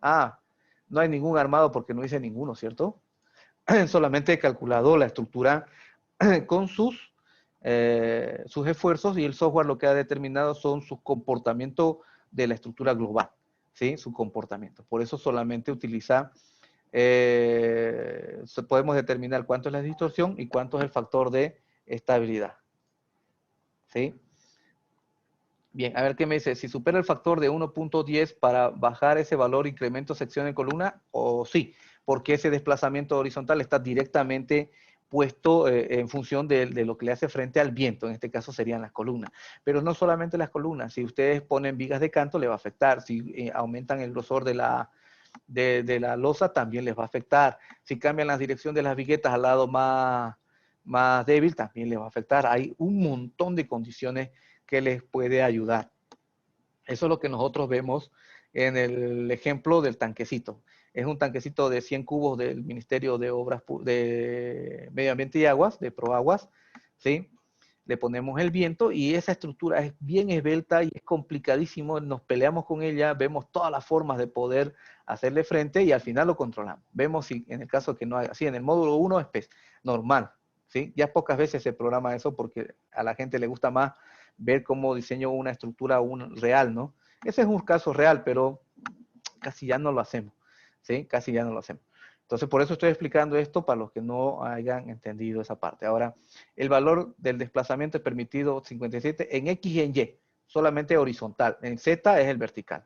Ah, no hay ningún armado porque no hice ninguno, ¿cierto? Solamente he calculado la estructura con sus esfuerzos, y el software lo que ha determinado son sus comportamientos de la estructura global, ¿sí? Su comportamiento. Por eso solamente utiliza, podemos determinar cuánto es la distorsión y cuánto es el factor de estabilidad, ¿sí? Bien, a ver qué me dice. Si supera el factor de 1.10 para bajar ese valor, incremento sección en columna, o sí, porque ese desplazamiento horizontal está directamente puesto en función de lo que le hace frente al viento. En este caso serían las columnas. Pero no solamente las columnas. Si ustedes ponen vigas de canto, le va a afectar. Si aumentan el grosor de la losa, también les va a afectar. Si cambian la dirección de las viguetas al lado más débil, también les va a afectar. Hay un montón de condiciones que les puede ayudar. Eso es lo que nosotros vemos en el ejemplo del tanquecito. Es un tanquecito de 100 cubos del Ministerio de Obras de Medio Ambiente y Aguas, de Proaguas, ¿sí? Le ponemos el viento y esa estructura es bien esbelta y es complicadísimo. Nos peleamos con ella, vemos todas las formas de poder hacerle frente y al final lo controlamos. Vemos si en el caso que no haga así, en el módulo 1 es normal, ¿sí? Ya pocas veces se programa eso porque a la gente le gusta más ver cómo diseño una estructura real, ¿no? Ese es un caso real, pero casi ya no lo hacemos, ¿sí? Casi ya no lo hacemos. Entonces, por eso estoy explicando esto para los que no hayan entendido esa parte. Ahora, el valor del desplazamiento es permitido 57 en X y en Y, solamente horizontal. En Z es el vertical.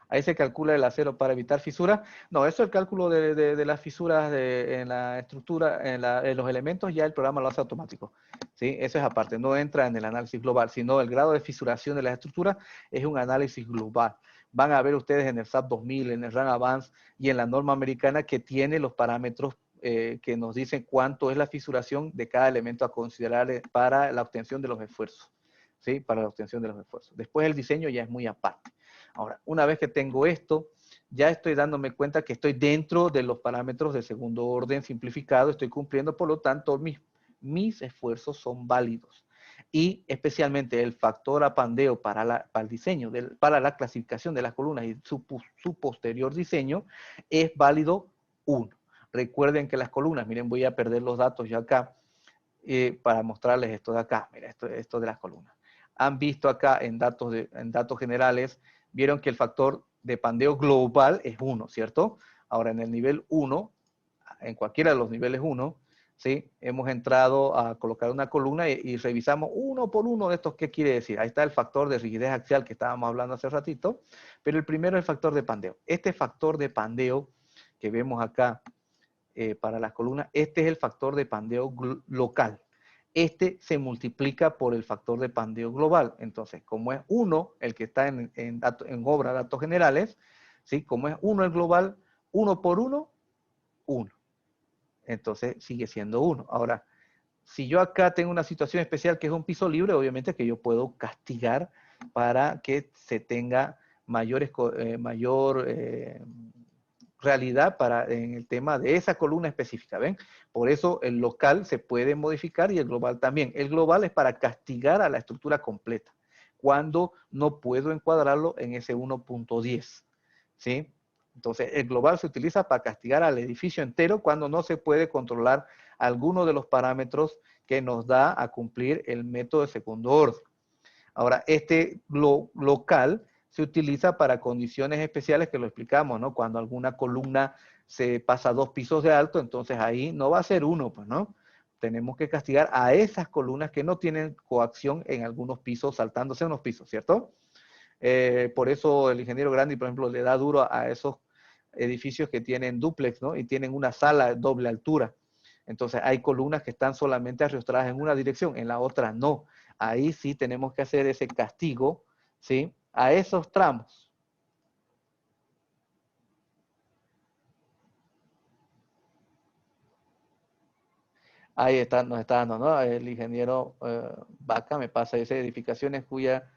Ahí se calcula el acero para evitar fisuras. No, eso es el cálculo de las fisuras en la estructura, en los elementos, ya el programa lo hace automático. ¿Sí? Eso es aparte, no entra en el análisis global, sino el grado de fisuración de las estructuras es un análisis global. Van a ver ustedes en el SAP 2000, en el RAN Advance y en la norma americana que tiene los parámetros que nos dicen cuánto es la fisuración de cada elemento a considerar para la obtención de los esfuerzos. ¿Sí? Para la obtención de los esfuerzos. Después el diseño ya es muy aparte. Ahora, una vez que tengo esto, ya estoy dándome cuenta que estoy dentro de los parámetros de segundo orden simplificado, estoy cumpliendo, por lo tanto, mis esfuerzos son válidos. Y especialmente el factor apandeo para el diseño, para la clasificación de las columnas y su posterior diseño, es válido 1. Recuerden que las columnas, miren, voy a perder los datos ya acá para mostrarles esto de acá. Mira, esto de las columnas. Han visto acá en datos generales, vieron que el factor de pandeo global es 1, ¿cierto? Ahora, en el nivel 1, en cualquiera de los niveles 1, ¿sí? Hemos entrado a colocar una columna y revisamos uno por uno de estos. ¿Qué quiere decir? Ahí está el factor de rigidez axial que estábamos hablando hace ratito, pero el primero es el factor de pandeo. Este factor de pandeo que vemos acá para las columnas, este es el factor de pandeo local. Este se multiplica por el factor de pandeo global. Entonces, como es 1 el que está en obra datos generales, ¿sí? Como es 1 el global, 1 por 1, 1. Entonces, sigue siendo 1. Ahora, si yo acá tengo una situación especial que es un piso libre, obviamente que yo puedo castigar para que se tenga mayor realidad en el tema de esa columna específica, ¿ven? Por eso el local se puede modificar y el global también. El global es para castigar a la estructura completa, cuando no puedo encuadrarlo en ese 1.10, ¿sí? Entonces, el global se utiliza para castigar al edificio entero cuando no se puede controlar alguno de los parámetros que nos da a cumplir el método de segundo orden. Ahora, este local se utiliza para condiciones especiales que lo explicamos, ¿no? Cuando alguna columna se pasa 2 pisos de alto, entonces ahí no va a ser 1, pues, ¿no? Tenemos que castigar a esas columnas que no tienen coacción en algunos pisos, saltándose unos pisos, ¿cierto? Por eso el ingeniero Grandi, por ejemplo, le da duro a esos edificios que tienen dúplex, ¿no? Y tienen una sala de doble altura. Entonces hay columnas que están solamente arrastradas en una dirección, en la otra no. Ahí sí tenemos que hacer ese castigo, ¿sí? A esos tramos. Ahí está, nos está dando, ¿no? El ingeniero Vaca me pasa, dice edificaciones cuya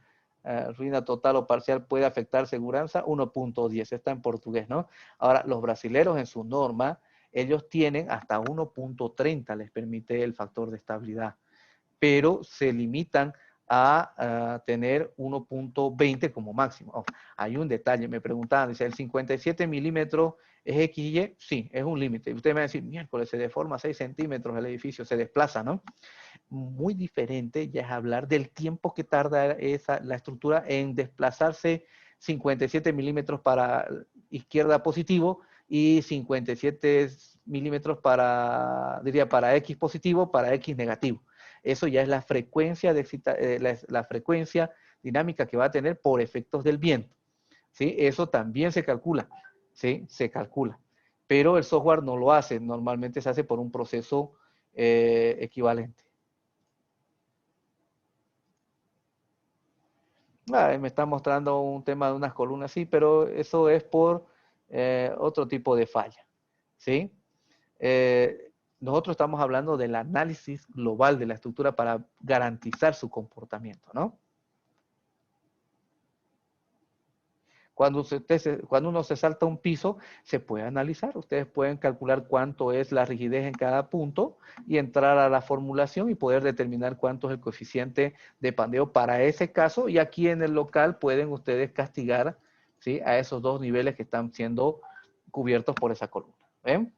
ruina total o parcial puede afectar seguridad 1.10, está en portugués, ¿no? Ahora, los brasileros en su norma, ellos tienen hasta 1.30, les permite el factor de estabilidad, pero se limitan a tener 1.20 como máximo. Oh, hay un detalle, me preguntaban, dice, ¿el 57 milímetros es XY? Sí, es un límite. Usted me va a decir, miércoles, se deforma 6 centímetros el edificio, se desplaza, ¿no? Muy diferente ya es hablar del tiempo que tarda la estructura en desplazarse 57 milímetros para izquierda positivo y 57 milímetros para, diría, para X positivo, para X negativo. Eso ya es la frecuencia, la frecuencia dinámica que va a tener por efectos del viento. ¿Sí? Eso también se calcula, ¿sí? Se calcula. Pero el software no lo hace, normalmente se hace por un proceso equivalente. Me está mostrando un tema de unas columnas, sí, pero eso es por otro tipo de falla, ¿sí? Nosotros estamos hablando del análisis global de la estructura para garantizar su comportamiento, ¿no? Cuando uno se salta un piso, se puede analizar. Ustedes pueden calcular cuánto es la rigidez en cada punto y entrar a la formulación y poder determinar cuánto es el coeficiente de pandeo para ese caso. Y aquí en el local pueden ustedes castigar, ¿sí?, a esos dos niveles que están siendo cubiertos por esa columna. ¿Ven?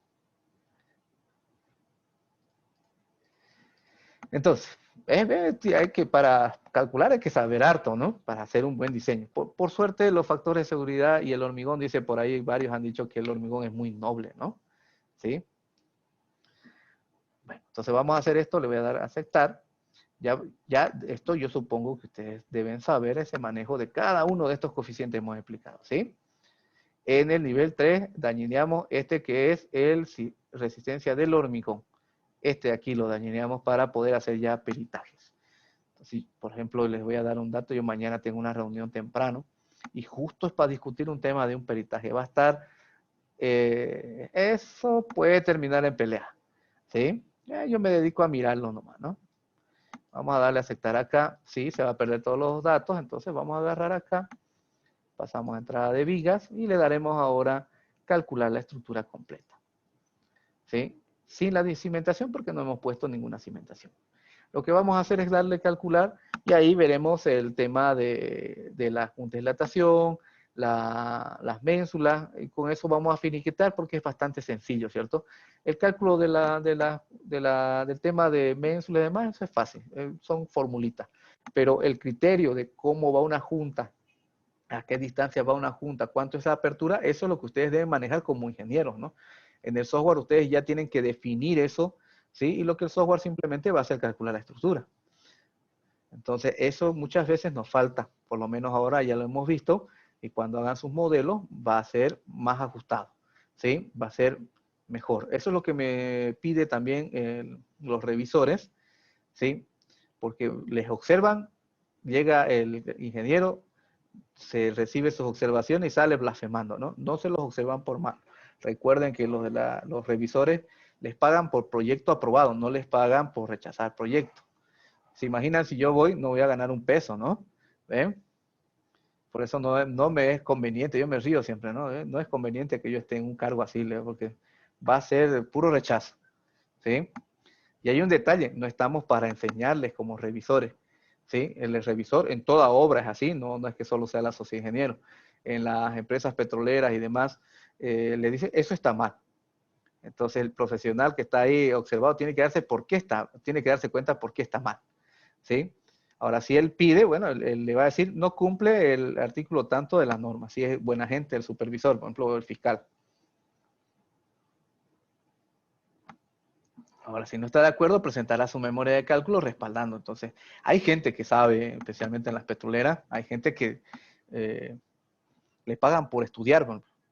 Entonces, hay que, para calcular hay que saber harto, ¿no? Para hacer un buen diseño. Por suerte, los factores de seguridad y el hormigón, dice por ahí, varios han dicho que el hormigón es muy noble, ¿no? ¿Sí? Bueno, entonces vamos a hacer esto, le voy a dar a aceptar. Ya esto yo supongo que ustedes deben saber ese manejo de cada uno de estos coeficientes que hemos explicado, ¿sí? En el nivel 3 dañineamos este que es el resistencia del hormigón. Este aquí lo dañineamos para poder hacer ya peritajes. Entonces, por ejemplo, les voy a dar un dato. Yo mañana tengo una reunión temprano y justo es para discutir un tema de un peritaje. Va a estar, eso puede terminar en pelea, ¿sí? Yo me dedico a mirarlo nomás, ¿no? Vamos a darle a aceptar acá. Sí, se va a perder todos los datos, entonces vamos a agarrar acá. Pasamos a entrada de vigas y le daremos ahora calcular la estructura completa, ¿sí? Sin la cimentación porque no hemos puesto ninguna cimentación. Lo que vamos a hacer es darle calcular y ahí veremos el tema de la junta de dilatación, las ménsulas, y con eso vamos a finiquitar porque es bastante sencillo, ¿cierto? El cálculo del tema de ménsulas y demás, eso es fácil, son formulitas, pero el criterio de cómo va una junta, a qué distancia va una junta, cuánto es la apertura, eso es lo que ustedes deben manejar como ingenieros, ¿no? En el software ustedes ya tienen que definir eso, ¿sí? Y lo que el software simplemente va a hacer calcular la estructura. Entonces, eso muchas veces nos falta, por lo menos ahora ya lo hemos visto, y cuando hagan sus modelos va a ser más ajustado, ¿sí? Va a ser mejor. Eso es lo que me pide también los revisores, ¿sí? Porque les observan, llega el ingeniero, se recibe sus observaciones y sale blasfemando, ¿no? No se los observan por mal. Recuerden que los revisores les pagan por proyecto aprobado, no les pagan por rechazar proyecto. Se imaginan si yo voy, no voy a ganar un peso, ¿no? ¿Ven? Por eso no me es conveniente, yo me río siempre, ¿no? No es conveniente que yo esté en un cargo así, porque va a ser puro rechazo, ¿sí? Y hay un detalle, no estamos para enseñarles como revisores, ¿sí? El revisor en toda obra es así, no es que solo sea la sociedad de ingenieros. En las empresas petroleras y demás, le dice, eso está mal. Entonces el profesional que está ahí observado tiene que tiene que darse cuenta por qué está mal, ¿sí? Ahora, si él pide, bueno, él le va a decir, no cumple el artículo tanto de las normas, si es buena gente el supervisor, por ejemplo, el fiscal. Ahora, si no está de acuerdo, presentará su memoria de cálculo respaldando. Entonces, hay gente que sabe, especialmente en las petroleras, hay gente que le pagan por estudiar.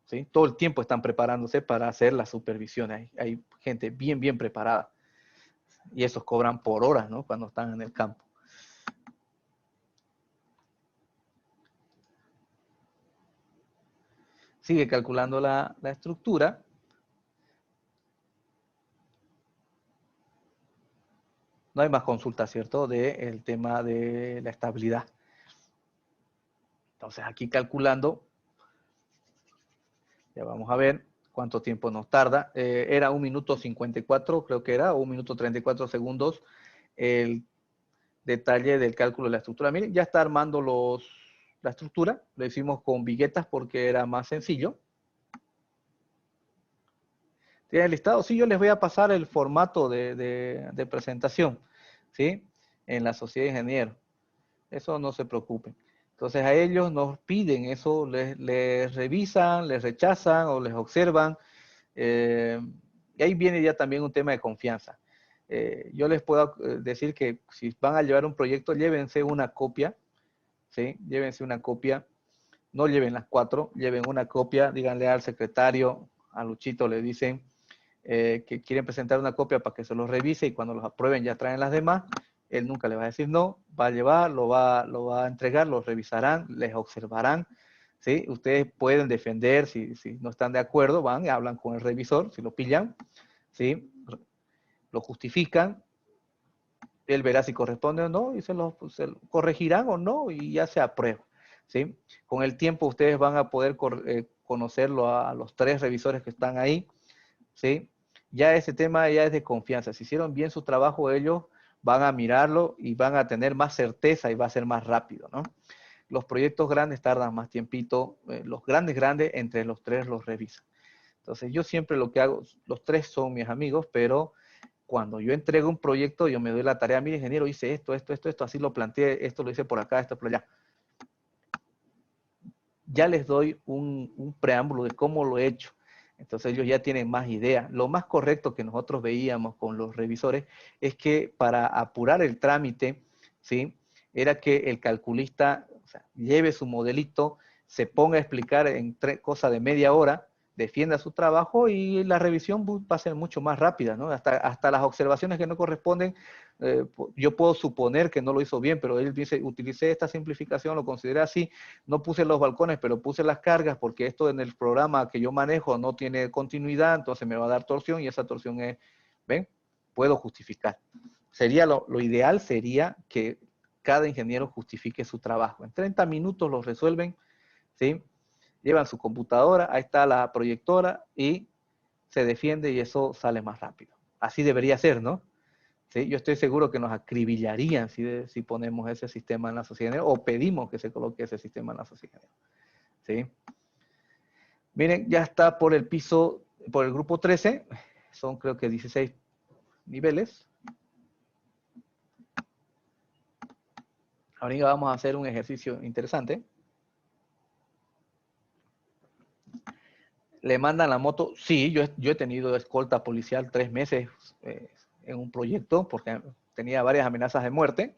¿sí? Todo el tiempo están preparándose para hacer la supervisión. Hay gente bien, bien preparada. Y esos cobran por horas, ¿no? Cuando están en el campo. Sigue calculando la estructura. No hay más consulta, ¿cierto? Del tema de la estabilidad. Entonces, aquí calculando, ya vamos a ver cuánto tiempo nos tarda. Era 1 minuto 54, creo que era, o 1 minuto 34 segundos el detalle del cálculo de la estructura. Miren, ya está armando la estructura. Lo hicimos con viguetas porque era más sencillo. ¿Tienen listado? Sí, yo les voy a pasar el formato de presentación, ¿sí? En la sociedad de ingenieros. Eso no se preocupen. Entonces a ellos nos piden eso, les revisan, les rechazan o les observan. Y ahí viene ya también un tema de confianza. Yo les puedo decir que si van a llevar un proyecto, llévense una copia, ¿sí? Llévense una copia, no lleven las 4, lleven una copia, díganle al secretario, a Luchito le dicen que quieren presentar una copia para que se los revise y cuando los aprueben ya traen las demás. Él nunca le va a decir no, va a llevar, lo va a entregar, los revisarán, les observarán, ¿sí? Ustedes pueden defender, si no están de acuerdo, van y hablan con el revisor, si lo pillan, ¿sí? Lo justifican, él verá si corresponde o no y se lo corregirán o no y ya se aprueba, ¿sí? Con el tiempo ustedes van a poder conocerlo a los 3 revisores que están ahí, ¿sí? Ya ese tema ya es de confianza. Si hicieron bien su trabajo, ellos van a mirarlo y van a tener más certeza y va a ser más rápido, ¿no? Los proyectos grandes tardan más tiempito. Los grandes, entre los 3 los revisan. Entonces, yo siempre lo que hago, los 3 son mis amigos, pero cuando yo entrego un proyecto, yo me doy la tarea, mire, ingeniero, hice esto, así lo planteé, esto lo hice por acá, esto por allá. Ya les doy un preámbulo de cómo lo he hecho. Entonces ellos ya tienen más idea. Lo más correcto que nosotros veíamos con los revisores es que para apurar el trámite, ¿sí? Era que el calculista, o sea, lleve su modelito, se ponga a explicar en cosa de media hora, defienda su trabajo y la revisión va a ser mucho más rápida, ¿no? Hasta las observaciones que no corresponden, yo puedo suponer que no lo hizo bien, pero él dice, utilicé esta simplificación, lo consideré así, no puse los balcones, pero puse las cargas porque esto en el programa que yo manejo no tiene continuidad, entonces me va a dar torsión y esa torsión es, ¿ven? Puedo justificar. Sería lo ideal sería que cada ingeniero justifique su trabajo. En 30 minutos lo resuelven, ¿sí? Llevan su computadora, ahí está la proyectora y se defiende y eso sale más rápido. Así debería ser, ¿no? ¿Sí? Yo estoy seguro que nos acribillarían si ponemos ese sistema en la sociedad o pedimos que se coloque ese sistema en la sociedad. ¿Sí? Miren, ya está por el piso, por el grupo 13, son creo que 16 niveles. Ahora vamos a hacer un ejercicio interesante. Le mandan la moto. Sí, yo he tenido escolta policial 3 meses en un proyecto porque tenía varias amenazas de muerte.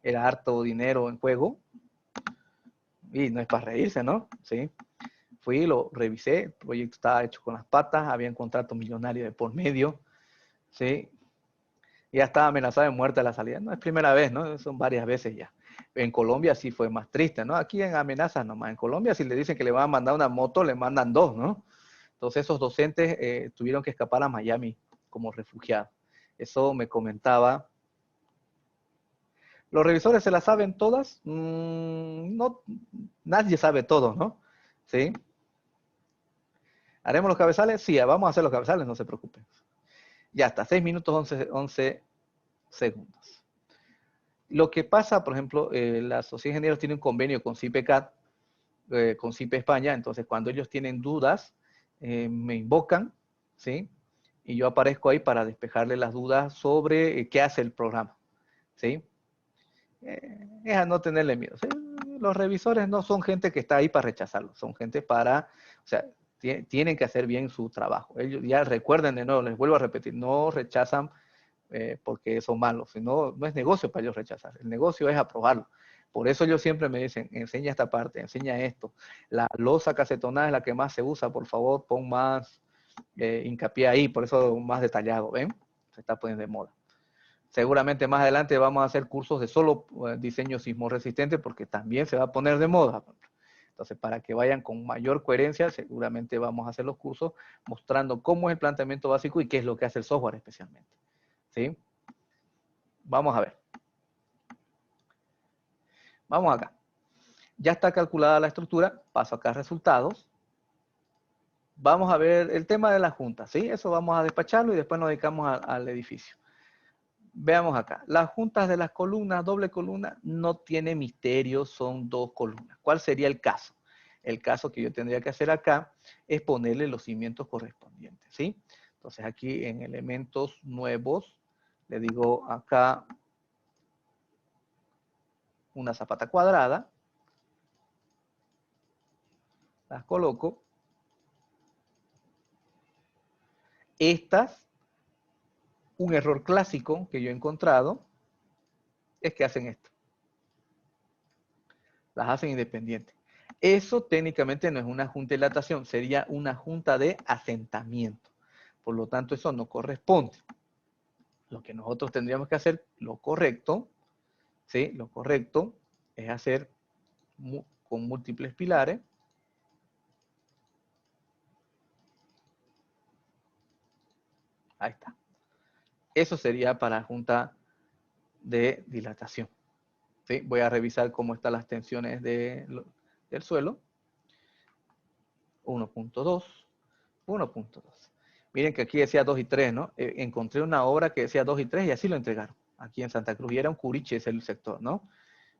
Era harto dinero en juego. Y no es para reírse, ¿no? Sí. Fui, lo revisé, el proyecto estaba hecho con las patas, había un contrato millonario de por medio, ¿sí? Ya estaba amenazada de muerte a la salida. No es primera vez, ¿no? Son varias veces ya. En Colombia sí fue más triste, ¿no? Aquí en amenazas nomás. En Colombia si le dicen que le van a mandar una moto, le mandan 2, ¿no? Entonces esos docentes tuvieron que escapar a Miami como refugiados. Eso me comentaba. ¿Los revisores se las saben todas? No, nadie sabe todo, ¿no? ¿Sí? ¿Haremos los cabezales? Sí, vamos a hacer los cabezales, no se preocupen. Ya está, 6 minutos 11 segundos. Lo que pasa, por ejemplo, la Sociedad de Ingenieros tiene un convenio con CIPECAT, con CIPE España, entonces cuando ellos tienen dudas, me invocan, ¿sí? Y yo aparezco ahí para despejarle las dudas sobre qué hace el programa, ¿sí? Es a no tenerle miedo. ¿Sí? Los revisores no son gente que está ahí para rechazarlo, son gente para, o sea, tienen que hacer bien su trabajo. Ellos ya recuerden de nuevo, les vuelvo a repetir, no rechazan porque son malos, sino no es negocio para ellos rechazar, el negocio es aprobarlo. Por eso ellos siempre me dicen, enseña esta parte, enseña esto. La losa acetonada es la que más se usa, por favor, pon más hincapié ahí, por eso más detallado, ¿ven? Se está poniendo de moda. Seguramente más adelante vamos a hacer cursos de solo diseño sismo resistente porque también se va a poner de moda. Entonces, para que vayan con mayor coherencia, seguramente vamos a hacer los cursos mostrando cómo es el planteamiento básico y qué es lo que hace el software especialmente. ¿Sí? Vamos a ver. Vamos acá. Ya está calculada la estructura. Paso acá a resultados. Vamos a ver el tema de la junta. ¿Sí? Eso vamos a despacharlo y después nos dedicamos al edificio. Veamos acá. Las juntas de las columnas, doble columna, no tiene misterio, son dos columnas. ¿Cuál sería el caso? El caso que yo tendría que hacer acá es ponerle los cimientos correspondientes, ¿sí? Entonces aquí en elementos nuevos, le digo acá una zapata cuadrada, las coloco. Estas, un error clásico que yo he encontrado, es que hacen esto. Las hacen independientes. Eso técnicamente no es una junta de dilatación, sería una junta de asentamiento. Por lo tanto, eso no corresponde. Lo que nosotros tendríamos que hacer, lo correcto, ¿sí? Lo correcto es hacer con múltiples pilares. Ahí está. Eso sería para junta de dilatación. ¿Sí? Voy a revisar cómo están las tensiones del suelo. 1.2, 1.2. Miren que aquí decía 2 y 3, ¿no? Encontré una obra que decía 2 y 3 y así lo entregaron, aquí en Santa Cruz. Y era un curiche ese el sector, ¿no?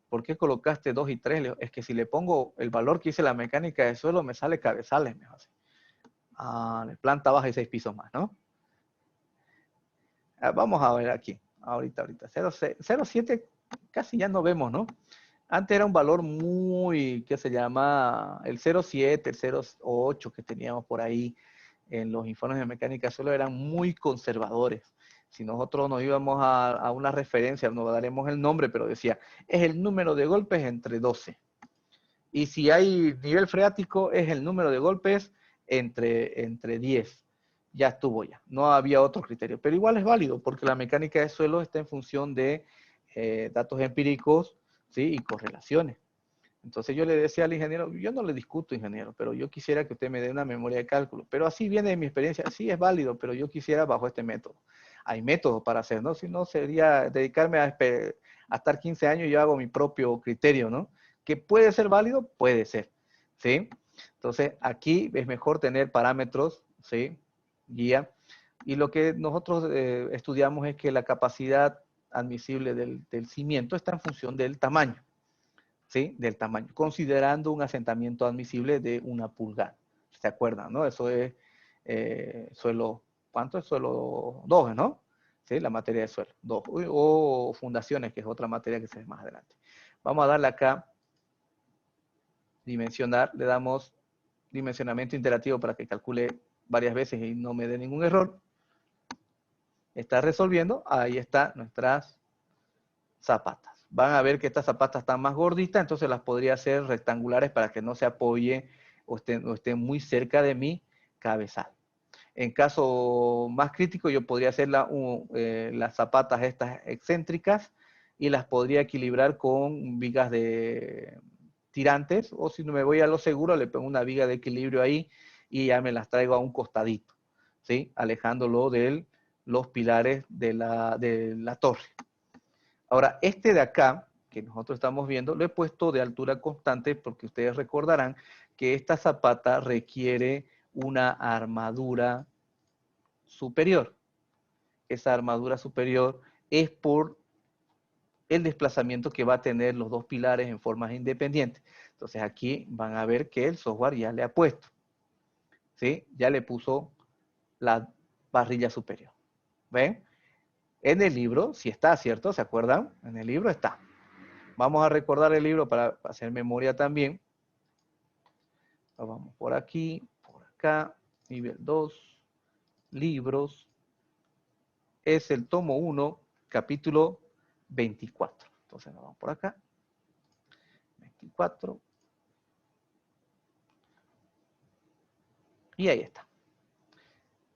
¿Por qué colocaste 2 y 3? Es que si le pongo el valor que hice la mecánica de suelo, me sale cabezales, mejor así. Planta baja y 6 pisos más, ¿no? Vamos a ver aquí, ahorita. 0.7 casi ya no vemos, ¿no? Antes era un valor muy, ¿qué se llama? El 0.7, el 0.8 que teníamos por ahí en los informes de mecánica solo eran muy conservadores. Si nosotros nos íbamos a una referencia, no daremos el nombre, pero decía, es el número de golpes entre 12. Y si hay nivel freático, es el número de golpes entre 10. Ya estuvo ya. No había otro criterio. Pero igual es válido, porque la mecánica de suelo está en función de datos empíricos, ¿sí? Y correlaciones. Entonces yo le decía al ingeniero, yo no le discuto, ingeniero, pero yo quisiera que usted me dé una memoria de cálculo. Pero así viene de mi experiencia, sí es válido, pero yo quisiera bajo este método. Hay métodos para hacer, ¿no? Si no, sería dedicarme a estar 15 años y yo hago mi propio criterio, ¿no? Que puede ser válido, puede ser, ¿sí? Entonces aquí es mejor tener parámetros, ¿sí? Guía. Y lo que nosotros estudiamos es que la capacidad admisible del cimiento está en función del tamaño. ¿Sí? Del tamaño, considerando un asentamiento admisible de 1 pulgada. ¿Se acuerdan, no? Eso es suelo, ¿cuánto es? Suelo 2, ¿no? ¿Sí? La materia de suelo, 2. O fundaciones, que es otra materia que se ve más adelante. Vamos a darle acá, dimensionar, le damos dimensionamiento interactivo para que calcule varias veces y no me dé ningún error. Está resolviendo, ahí están nuestras zapatas. Van a ver que estas zapatas están más gorditas, entonces las podría hacer rectangulares para que no se apoye o estén muy cerca de mi cabezal. En caso más crítico, yo podría hacer las zapatas estas excéntricas y las podría equilibrar con vigas de tirantes, o si no me voy a lo seguro, le pongo una viga de equilibrio ahí y ya me las traigo a un costadito, ¿sí? Alejándolo de los pilares de la torre. Ahora, este de acá, que nosotros estamos viendo, lo he puesto de altura constante porque ustedes recordarán que esta zapata requiere una armadura superior. Esa armadura superior es por el desplazamiento que va a tener los dos pilares en formas independientes. Entonces aquí van a ver que el software ya le ha puesto, ¿sí? Ya le puso la parrilla superior. ¿Ven? En el libro, si está, ¿cierto? ¿Se acuerdan? En el libro está. Vamos a recordar el libro para hacer memoria también. Vamos por aquí, por acá, nivel 2, libros. Es el tomo 1, capítulo 24. Entonces nos vamos por acá. 24. Y ahí está.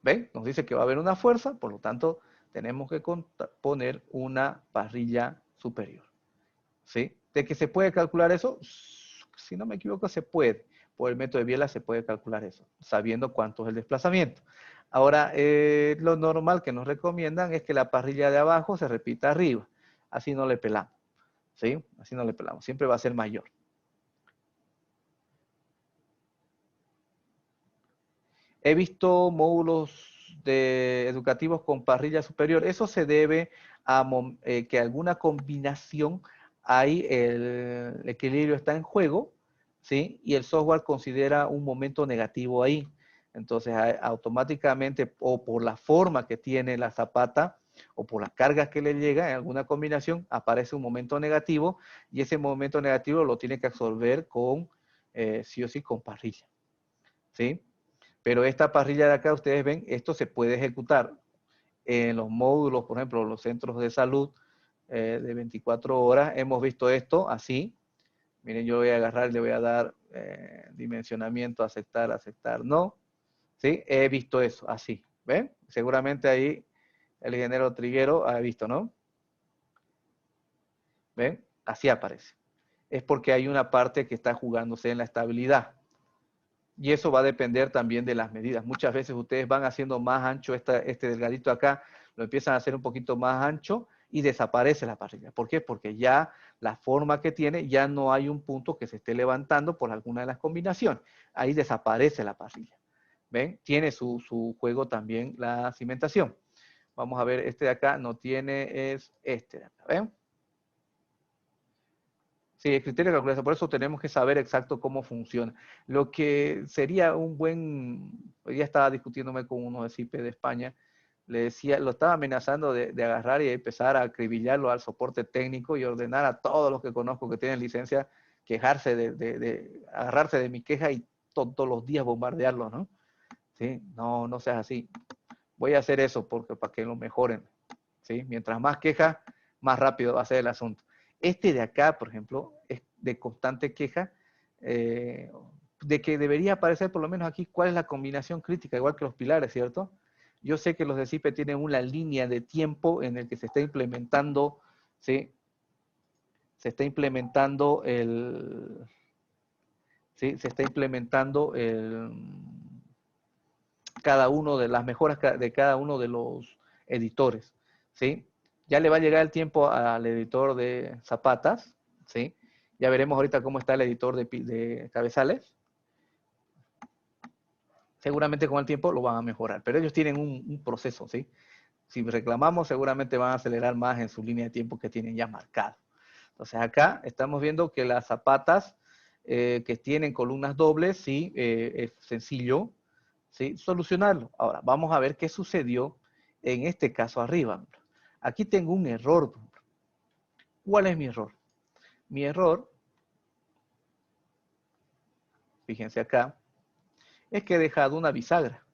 ¿Ven? Nos dice que va a haber una fuerza, por lo tanto, tenemos que poner una parrilla superior. ¿Sí? ¿De que se puede calcular eso? Si no me equivoco, se puede. Por el método de Biela se puede calcular eso, sabiendo cuánto es el desplazamiento. Ahora, lo normal que nos recomiendan es que la parrilla de abajo se repita arriba. Así no le pelamos. ¿Sí? Así no le pelamos. Siempre va a ser mayor. He visto módulos educativos con parrilla superior. Eso se debe a que alguna combinación ahí el equilibrio está en juego, ¿sí? Y el software considera un momento negativo ahí. Entonces, automáticamente, o por la forma que tiene la zapata, o por las cargas que le llega en alguna combinación, aparece un momento negativo, y ese momento negativo lo tiene que absorber con, sí o sí, con parrilla, ¿sí? Pero esta parrilla de acá, ustedes ven, esto se puede ejecutar en los módulos, por ejemplo, los centros de salud de 24 horas. Hemos visto esto así. Miren, yo voy a agarrar y le voy a dar dimensionamiento, aceptar, aceptar, no. ¿Sí? He visto eso así. ¿Ven? Seguramente ahí el ingeniero Triguero ha visto, ¿no? ¿Ven? Así aparece. Es porque hay una parte que está jugándose en la estabilidad. Y eso va a depender también de las medidas. Muchas veces ustedes van haciendo más ancho este delgadito acá, lo empiezan a hacer un poquito más ancho y desaparece la parrilla. ¿Por qué? Porque ya la forma que tiene, ya no hay un punto que se esté levantando por alguna de las combinaciones. Ahí desaparece la parrilla. ¿Ven? Tiene su juego también la cimentación. Vamos a ver, este de acá no tiene, es este de acá. ¿Ven? Sí, el criterio de calculación, por eso tenemos que saber exacto cómo funciona. Lo que sería un buen, hoy día estaba discutiéndome con uno de CIPE de España, le decía, lo estaba amenazando de agarrar y empezar a acribillarlo al soporte técnico y ordenar a todos los que conozco que tienen licencia, quejarse de agarrarse de mi queja y todos los días bombardearlo, ¿no? Sí, no, no seas así. Voy a hacer eso porque para que lo mejoren, ¿sí? Mientras más queja, más rápido va a ser el asunto. Este de acá, por ejemplo, es de constante queja de que debería aparecer por lo menos aquí cuál es la combinación crítica, igual que los pilares, ¿cierto? Yo sé que los de CIPE tienen una línea de tiempo en el que se está implementando, ¿sí? Se está implementando ¿sí? Se está implementando cada uno de las mejoras de cada uno de los editores, ¿sí? Ya le va a llegar el tiempo al editor de zapatas, ¿sí? Ya veremos ahorita cómo está el editor de cabezales. Seguramente con el tiempo lo van a mejorar, pero ellos tienen un proceso, ¿sí? Si reclamamos, seguramente van a acelerar más en su línea de tiempo que tienen ya marcado. Entonces acá estamos viendo que las zapatas que tienen columnas dobles, sí, es sencillo, ¿sí? Solucionarlo. Ahora, vamos a ver qué sucedió en este caso arriba. Aquí tengo un error. ¿Cuál es mi error? Mi error, fíjense acá, es que he dejado una bisagra.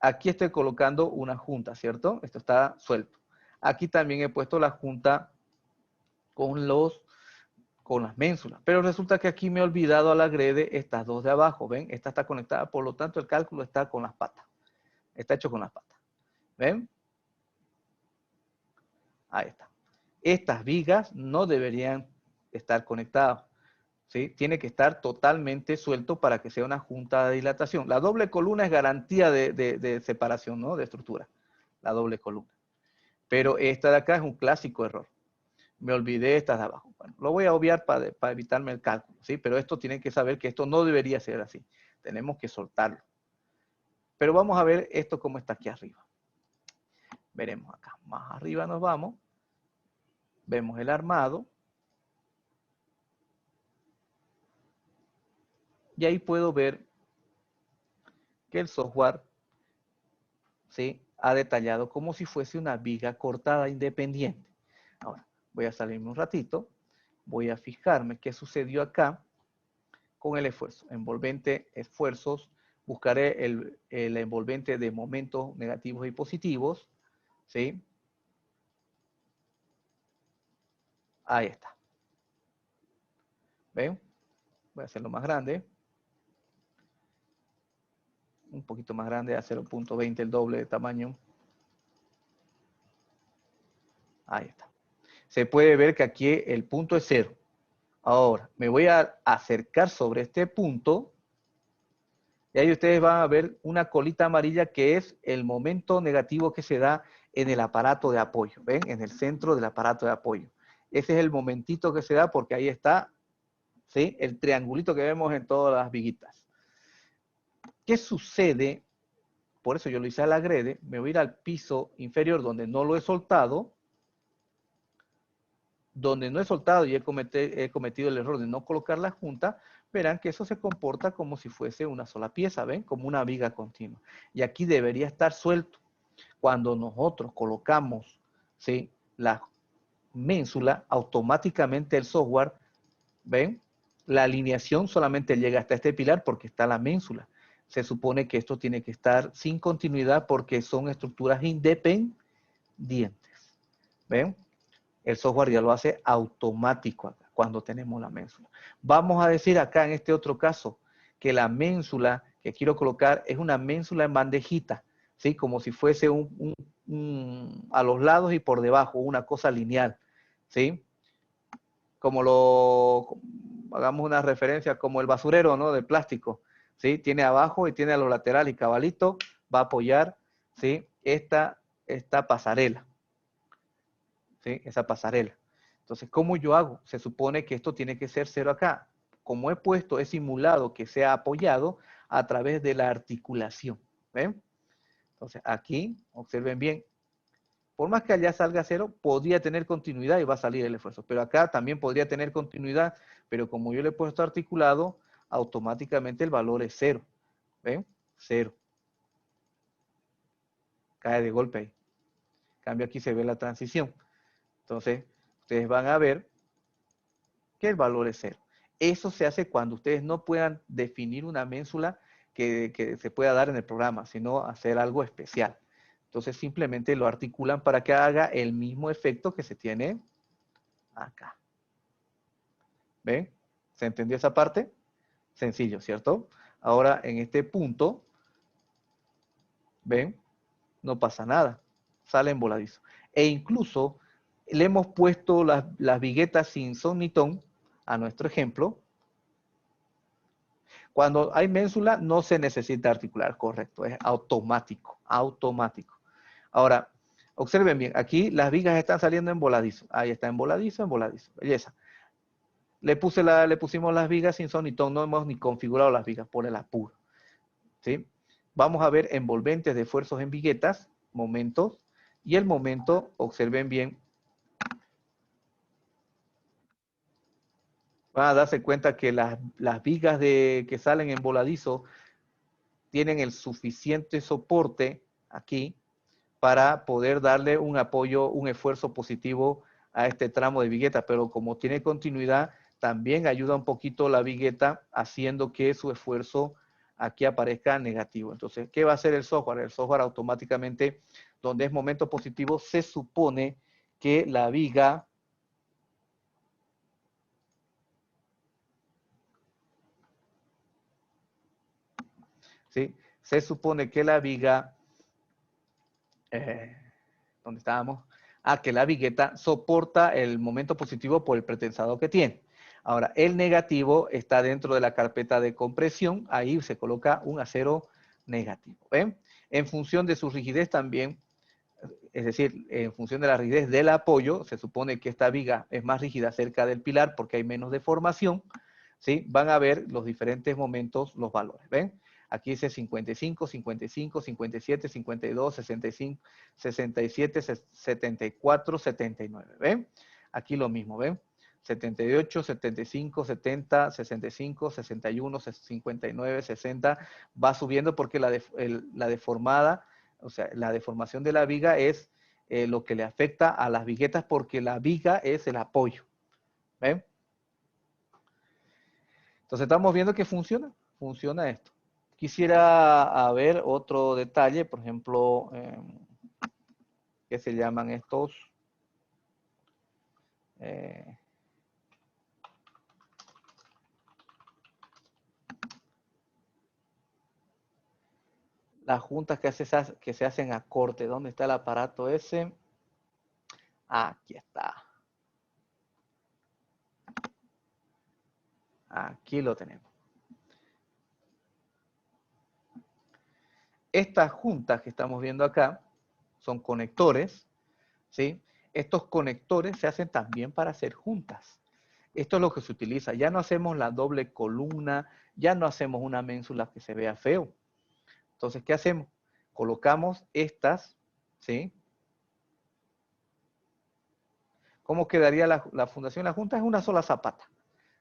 Aquí estoy colocando una junta, ¿cierto? Esto está suelto. Aquí también he puesto la junta con las ménsulas. Pero resulta que aquí me he olvidado al agrede estas dos de abajo. ¿Ven? Esta está conectada, por lo tanto el cálculo está con las patas. Está hecho con las patas. ¿Ven? Ahí está. Estas vigas no deberían estar conectadas, ¿sí? Tiene que estar totalmente suelto para que sea una junta de dilatación. La doble columna es garantía de separación, ¿no? De estructura. La doble columna. Pero esta de acá es un clásico error. Me olvidé estas de abajo. Bueno, lo voy a obviar para evitarme el cálculo, ¿sí? Pero esto tienen que saber que esto no debería ser así. Tenemos que soltarlo. Pero vamos a ver esto cómo está aquí arriba. Veremos acá. Más arriba nos vamos. Vemos el armado. Y ahí puedo ver que el software, ¿sí?, ha detallado como si fuese una viga cortada independiente. Ahora, voy a salirme un ratito. Voy a fijarme qué sucedió acá con el esfuerzo. Envolvente, esfuerzos. Buscaré el envolvente de momentos negativos y positivos. ¿Sí? Ahí está. ¿Ven? Voy a hacerlo más grande. Un poquito más grande, a 0.20, el doble de tamaño. Ahí está. Se puede ver que aquí el punto es 0. Ahora, me voy a acercar sobre este punto y ahí ustedes van a ver una colita amarilla que es el momento negativo que se da en el aparato de apoyo. ¿Ven? En el centro del aparato de apoyo. Ese es el momentito que se da porque ahí está, ¿sí?, el triangulito que vemos en todas las viguitas. ¿Qué sucede? Por eso yo lo hice al agrede. Me voy a ir al piso inferior donde no lo he soltado. Donde no he soltado y he cometido el error de no colocar la junta, verán que eso se comporta como si fuese una sola pieza, ¿ven? Como una viga continua. Y aquí debería estar suelto. Cuando nosotros colocamos, ¿sí?, la ménsula, automáticamente el software, ¿ven? La alineación solamente llega hasta este pilar porque está la ménsula. Se supone que esto tiene que estar sin continuidad porque son estructuras independientes. ¿Ven? El software ya lo hace automático acá, cuando tenemos la ménsula. Vamos a decir acá en este otro caso que la ménsula que quiero colocar es una ménsula en bandejita, ¿sí? Como si fuese a los lados y por debajo, una cosa lineal, ¿sí? Hagamos una referencia como el basurero, ¿no?, de plástico, ¿sí? Tiene abajo y tiene a los laterales y cabalito va a apoyar, ¿sí?, esta pasarela. ¿Sí? Esa pasarela. Entonces, ¿cómo yo hago? Se supone que esto tiene que ser 0 acá. Como he simulado que sea apoyado a través de la articulación. ¿Ven? Entonces, aquí, observen bien, por más que allá salga 0, podría tener continuidad y va a salir el esfuerzo. Pero acá también podría tener continuidad, pero como yo le he puesto articulado, automáticamente el valor es 0. ¿Ven? 0. Cae de golpe ahí. En cambio, aquí se ve la transición. Entonces, ustedes van a ver que el valor es 0. Eso se hace cuando ustedes no puedan definir una ménsula que se pueda dar en el programa, sino hacer algo especial. Entonces simplemente lo articulan para que haga el mismo efecto que se tiene acá. ¿Ven? ¿Se entendió esa parte? Sencillo, ¿cierto? Ahora en este punto, ¿ven? No pasa nada. Sale en voladizo. E incluso le hemos puesto las viguetas sin son ni ton a nuestro ejemplo. Cuando hay ménsula no se necesita articular, correcto, es automático, automático. Ahora, observen bien, aquí las vigas están saliendo en voladizo. Ahí está, en voladizo, belleza. Le pusimos las vigas sin son ni ton, no hemos ni configurado las vigas por el apuro. ¿Sí? Vamos a ver envolventes de esfuerzos en viguetas, momentos, y el momento, observen bien, van a darse cuenta que las vigas que salen en voladizo tienen el suficiente soporte aquí para poder darle un apoyo, un esfuerzo positivo a este tramo de vigueta, pero como tiene continuidad, también ayuda un poquito la vigueta haciendo que su esfuerzo aquí aparezca negativo. Entonces, ¿qué va a hacer el software? El software automáticamente, donde es momento positivo, se supone que la viga ¿sí? Se supone que la viga, ¿dónde estábamos? Que la vigueta soporta el momento positivo por el pretensado que tiene. Ahora, el negativo está dentro de la carpeta de compresión, ahí se coloca un acero negativo. ¿Ven? En función de su rigidez también, es decir, en función de la rigidez del apoyo, se supone que esta viga es más rígida cerca del pilar porque hay menos deformación, ¿sí? Van a ver los diferentes momentos, los valores, ¿ven? Aquí dice 55, 55, 57, 52, 65, 67, 74, 79, ¿ven? Aquí lo mismo, ¿ven? 78, 75, 70, 65, 61, 59, 60, va subiendo porque la deformada, o sea, la deformación de la viga es lo que le afecta a las viguetas porque la viga es el apoyo. ¿Ven? Entonces estamos viendo que funciona esto. Quisiera ver otro detalle, por ejemplo, ¿qué se llaman estos? las juntas que se hacen a corte. ¿Dónde está el aparato ese? Aquí está. Aquí lo tenemos. Estas juntas que estamos viendo acá son conectores, ¿sí? Estos conectores se hacen también para hacer juntas. Esto es lo que se utiliza. Ya no hacemos la doble columna, ya no hacemos una ménsula que se vea feo. Entonces, ¿qué hacemos? Colocamos estas, ¿sí? ¿Cómo quedaría la fundación? La junta es una sola zapata,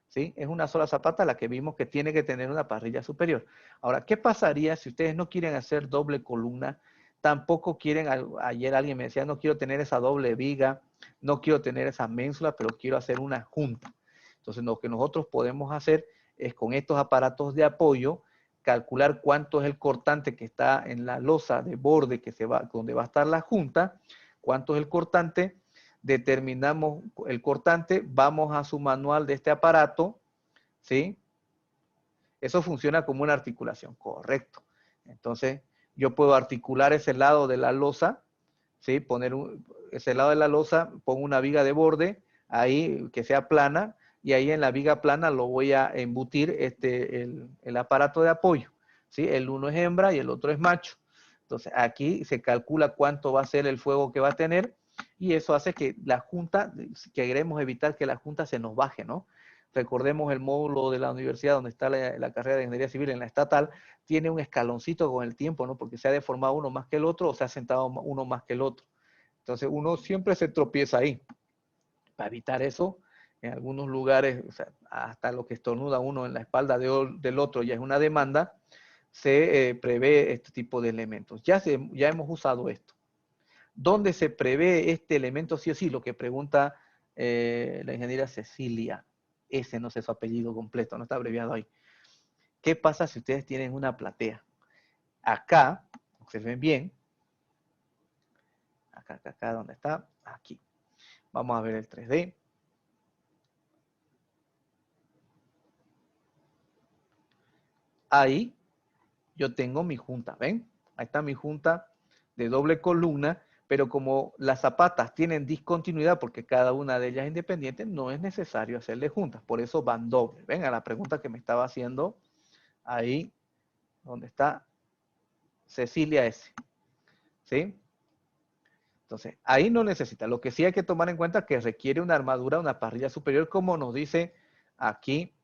¿sí? Es una sola zapata la que vimos que tiene que tener una parrilla superior. Ahora, ¿qué pasaría si ustedes no quieren hacer doble columna? Tampoco quieren, ayer alguien me decía, no quiero tener esa doble viga, no quiero tener esa ménsula, pero quiero hacer una junta. Entonces, lo que nosotros podemos hacer es con estos aparatos de apoyo, calcular cuánto es el cortante que está en la losa de borde donde va a estar la junta, cuánto es el cortante, determinamos el cortante, vamos a su manual de este aparato, ¿sí? Eso funciona como una articulación, correcto. Entonces, yo puedo articular ese lado de la losa, ¿sí? Ese lado de la losa, pongo una viga de borde, ahí que sea plana, y ahí en la viga plana lo voy a embutir el aparato de apoyo, ¿sí? El uno es hembra y el otro es macho. Entonces, aquí se calcula cuánto va a ser el fuego que va a tener, y eso hace que la junta, que queremos evitar que la junta se nos baje, ¿no? Recordemos el módulo de la universidad donde está la carrera de ingeniería civil en la estatal, tiene un escaloncito con el tiempo, ¿no? Porque se ha deformado uno más que el otro o se ha sentado uno más que el otro. Entonces uno siempre se tropieza ahí. Para evitar eso, en algunos lugares, o sea, hasta lo que estornuda uno en la espalda del otro ya es una demanda, se prevé este tipo de elementos. Ya hemos usado esto. ¿Dónde se prevé este elemento sí o sí? Lo que pregunta la ingeniera Cecilia. Ese no sé su apellido completo, no está abreviado ahí. ¿Qué pasa si ustedes tienen una platea? Acá, observen bien, acá, ¿dónde está? Aquí. Vamos a ver el 3D. Ahí yo tengo mi junta, ¿ven? Ahí está mi junta de doble columna, pero como las zapatas tienen discontinuidad porque cada una de ellas es independiente, no es necesario hacerle juntas, por eso van dobles. Ven a la pregunta que me estaba haciendo ahí, donde está Cecilia S. ¿Sí? Entonces, ahí no necesita. Lo que sí hay que tomar en cuenta es que requiere una armadura, una parrilla superior, como nos dice aquí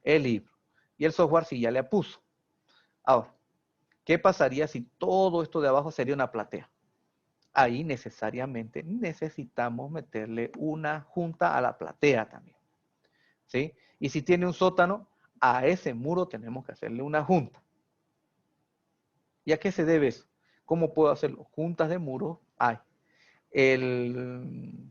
el libro. Y el software sí ya le puso. Ahora, ¿qué pasaría si todo esto de abajo sería una platea? Ahí necesariamente necesitamos meterle una junta a la platea también. ¿Sí? Y si tiene un sótano, a ese muro tenemos que hacerle una junta. ¿Y a qué se debe eso? ¿Cómo puedo hacerlo? Juntas de muros hay. El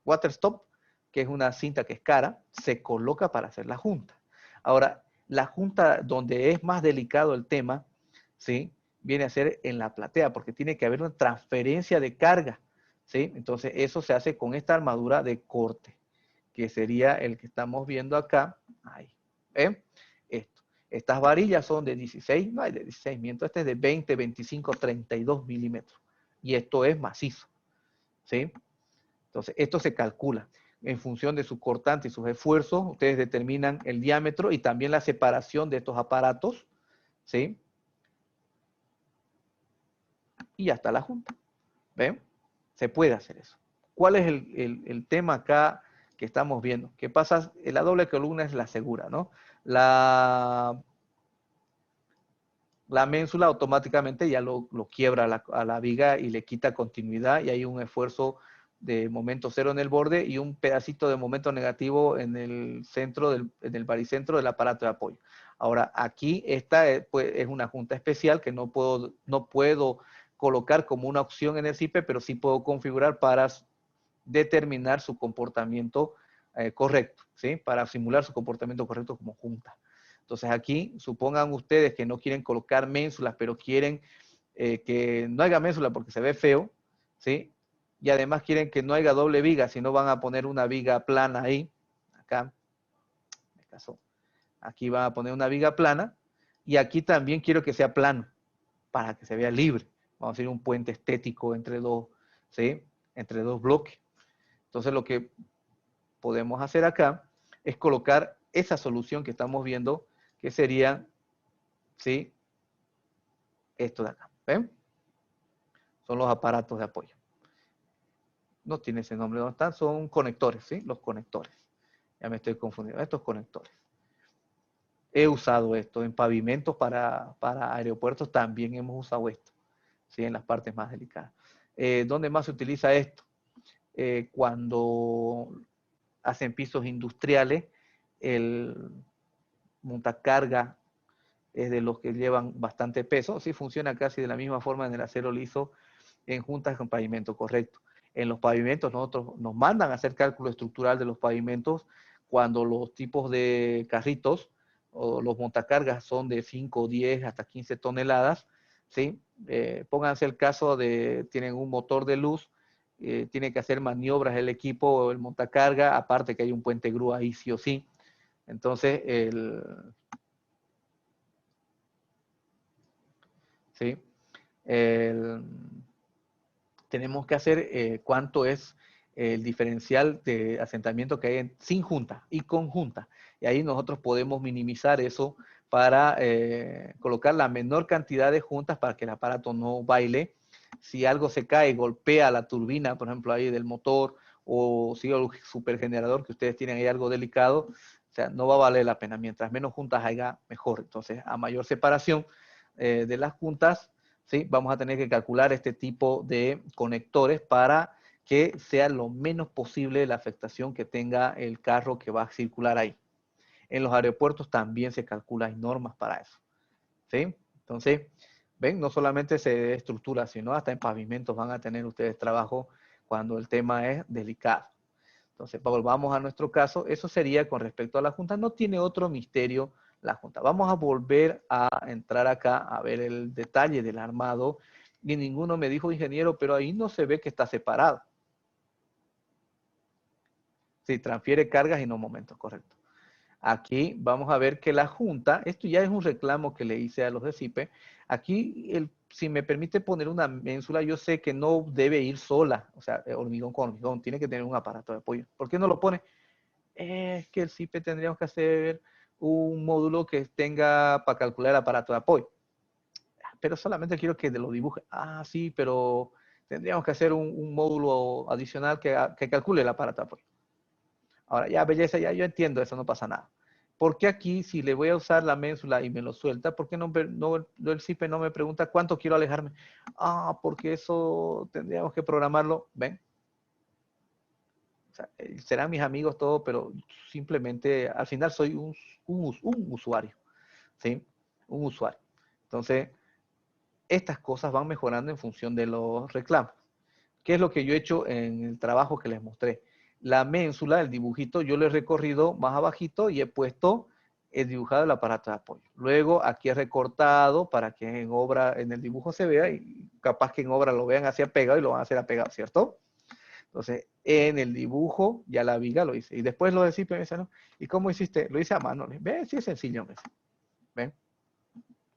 water stop, que es una cinta que es cara, se coloca para hacer la junta. Ahora, la junta donde es más delicado el tema, ¿sí? Viene a ser en la platea, porque tiene que haber una transferencia de carga, ¿sí? Entonces, eso se hace con esta armadura de corte, que sería el que estamos viendo acá. Ahí, ¿ven? Esto. Estas varillas son de 16, no hay de 16, mientras este es de 20, 25, 32 milímetros. Y esto es macizo, ¿sí? Entonces, esto se calcula en función de su cortante y sus esfuerzos. Ustedes determinan el diámetro y también la separación de estos aparatos, ¿sí? Y ya está la junta. ¿Ven? Se puede hacer eso. ¿Cuál es el tema acá que estamos viendo? ¿Qué pasa? La doble columna es la segura, ¿no? La ménsula automáticamente ya lo quiebra a la viga y le quita continuidad y hay un esfuerzo de momento cero en el borde y un pedacito de momento negativo en el centro, en el baricentro del aparato de apoyo. Ahora, aquí esta pues, es una junta especial que no puedo colocar como una opción en el CIPE, pero sí puedo configurar para determinar su comportamiento correcto, ¿sí? Para simular su comportamiento correcto como junta. Entonces aquí, supongan ustedes que no quieren colocar ménsulas, pero quieren que no haya ménsula porque se ve feo, ¿sí? Y además quieren que no haya doble viga, sino van a poner una viga plana ahí, acá, me casó. Aquí van a poner una viga plana, Y aquí también quiero que sea plano, para que se vea libre. Vamos a hacer un puente estético entre dos, ¿sí? Entre dos bloques. Entonces lo que podemos hacer acá es colocar esa solución que estamos viendo, que sería, ¿sí? Esto de acá, ¿ven? Son los aparatos de apoyo. No tiene ese nombre, ¿dónde están? Son conectores, ¿sí? Los conectores. Ya me estoy confundiendo. Estos conectores. He usado esto en pavimentos para aeropuertos, también hemos usado esto, ¿sí? En las partes más delicadas. ¿Dónde más se utiliza esto? Cuando hacen pisos industriales, el montacarga es de los que llevan bastante peso. Sí, funciona casi de la misma forma en el acero liso en juntas con pavimento, correcto. En los pavimentos nosotros nos mandan a hacer cálculo estructural de los pavimentos cuando los tipos de carritos o los montacargas son de 5, 10 hasta 15 toneladas, ¿sí? Pónganse el caso de, tienen un motor de luz, tiene que hacer maniobras el equipo o el montacarga, aparte que hay un puente grúa ahí sí o sí. Entonces, ¿sí? Tenemos que hacer cuánto es el diferencial de asentamiento que hay sin junta y con junta. Y ahí nosotros podemos minimizar eso para colocar la menor cantidad de juntas para que el aparato no baile. Si algo se cae, golpea la turbina, por ejemplo, ahí del motor, o si el supergenerador que ustedes tienen ahí algo delicado, o sea, no va a valer la pena. Mientras menos juntas haya, mejor. Entonces, a mayor separación de las juntas, ¿sí? Vamos a tener que calcular este tipo de conectores para que sea lo menos posible la afectación que tenga el carro que va a circular ahí. En los aeropuertos también se calcula, hay normas para eso, ¿sí? Entonces, ven, no solamente se estructura, sino hasta en pavimentos van a tener ustedes trabajo cuando el tema es delicado. Entonces, volvamos a nuestro caso, eso sería con respecto a la Junta, no tiene otro misterio la Junta. Vamos a volver a entrar acá a ver el detalle del armado y ninguno me dijo, ingeniero, pero ahí no se ve que está separado. Sí, transfiere cargas y no momentos, correcto. Aquí vamos a ver que la Junta, esto ya es un reclamo que le hice a los de CIPE, aquí, si me permite poner una ménsula, yo sé que no debe ir sola, o sea, hormigón con hormigón, tiene que tener un aparato de apoyo. ¿Por qué no lo pone? Es que el CIPE tendríamos que hacer un módulo que tenga para calcular el aparato de apoyo. Pero solamente quiero que lo dibuje. Ah, sí, pero tendríamos que hacer un módulo adicional que calcule el aparato de apoyo. Ahora, ya, belleza, ya yo entiendo, eso no pasa nada. ¿Por qué aquí, si le voy a usar la ménsula y me lo suelta, por qué el CIPE no me pregunta cuánto quiero alejarme? Ah, porque eso tendríamos que programarlo. ¿Ven? O sea, serán mis amigos todo, pero simplemente al final soy un usuario, ¿sí? Un usuario. Entonces, estas cosas van mejorando en función de los reclamos. ¿Qué es lo que yo he hecho en el trabajo que les mostré? La ménsula, el dibujito, yo lo he recorrido más abajito y he puesto el dibujado del aparato de apoyo. Luego aquí he recortado para que en obra, en el dibujo se vea y capaz que en obra lo vean así apegado y lo van a hacer apegado, ¿cierto? Entonces, en el dibujo, ya la viga lo hice. Y después lo de CIPE me dice, ¿no? ¿Y cómo hiciste? Lo hice a mano. ¿Ven? Sí, es sencillo. Me dice. ¿Ven?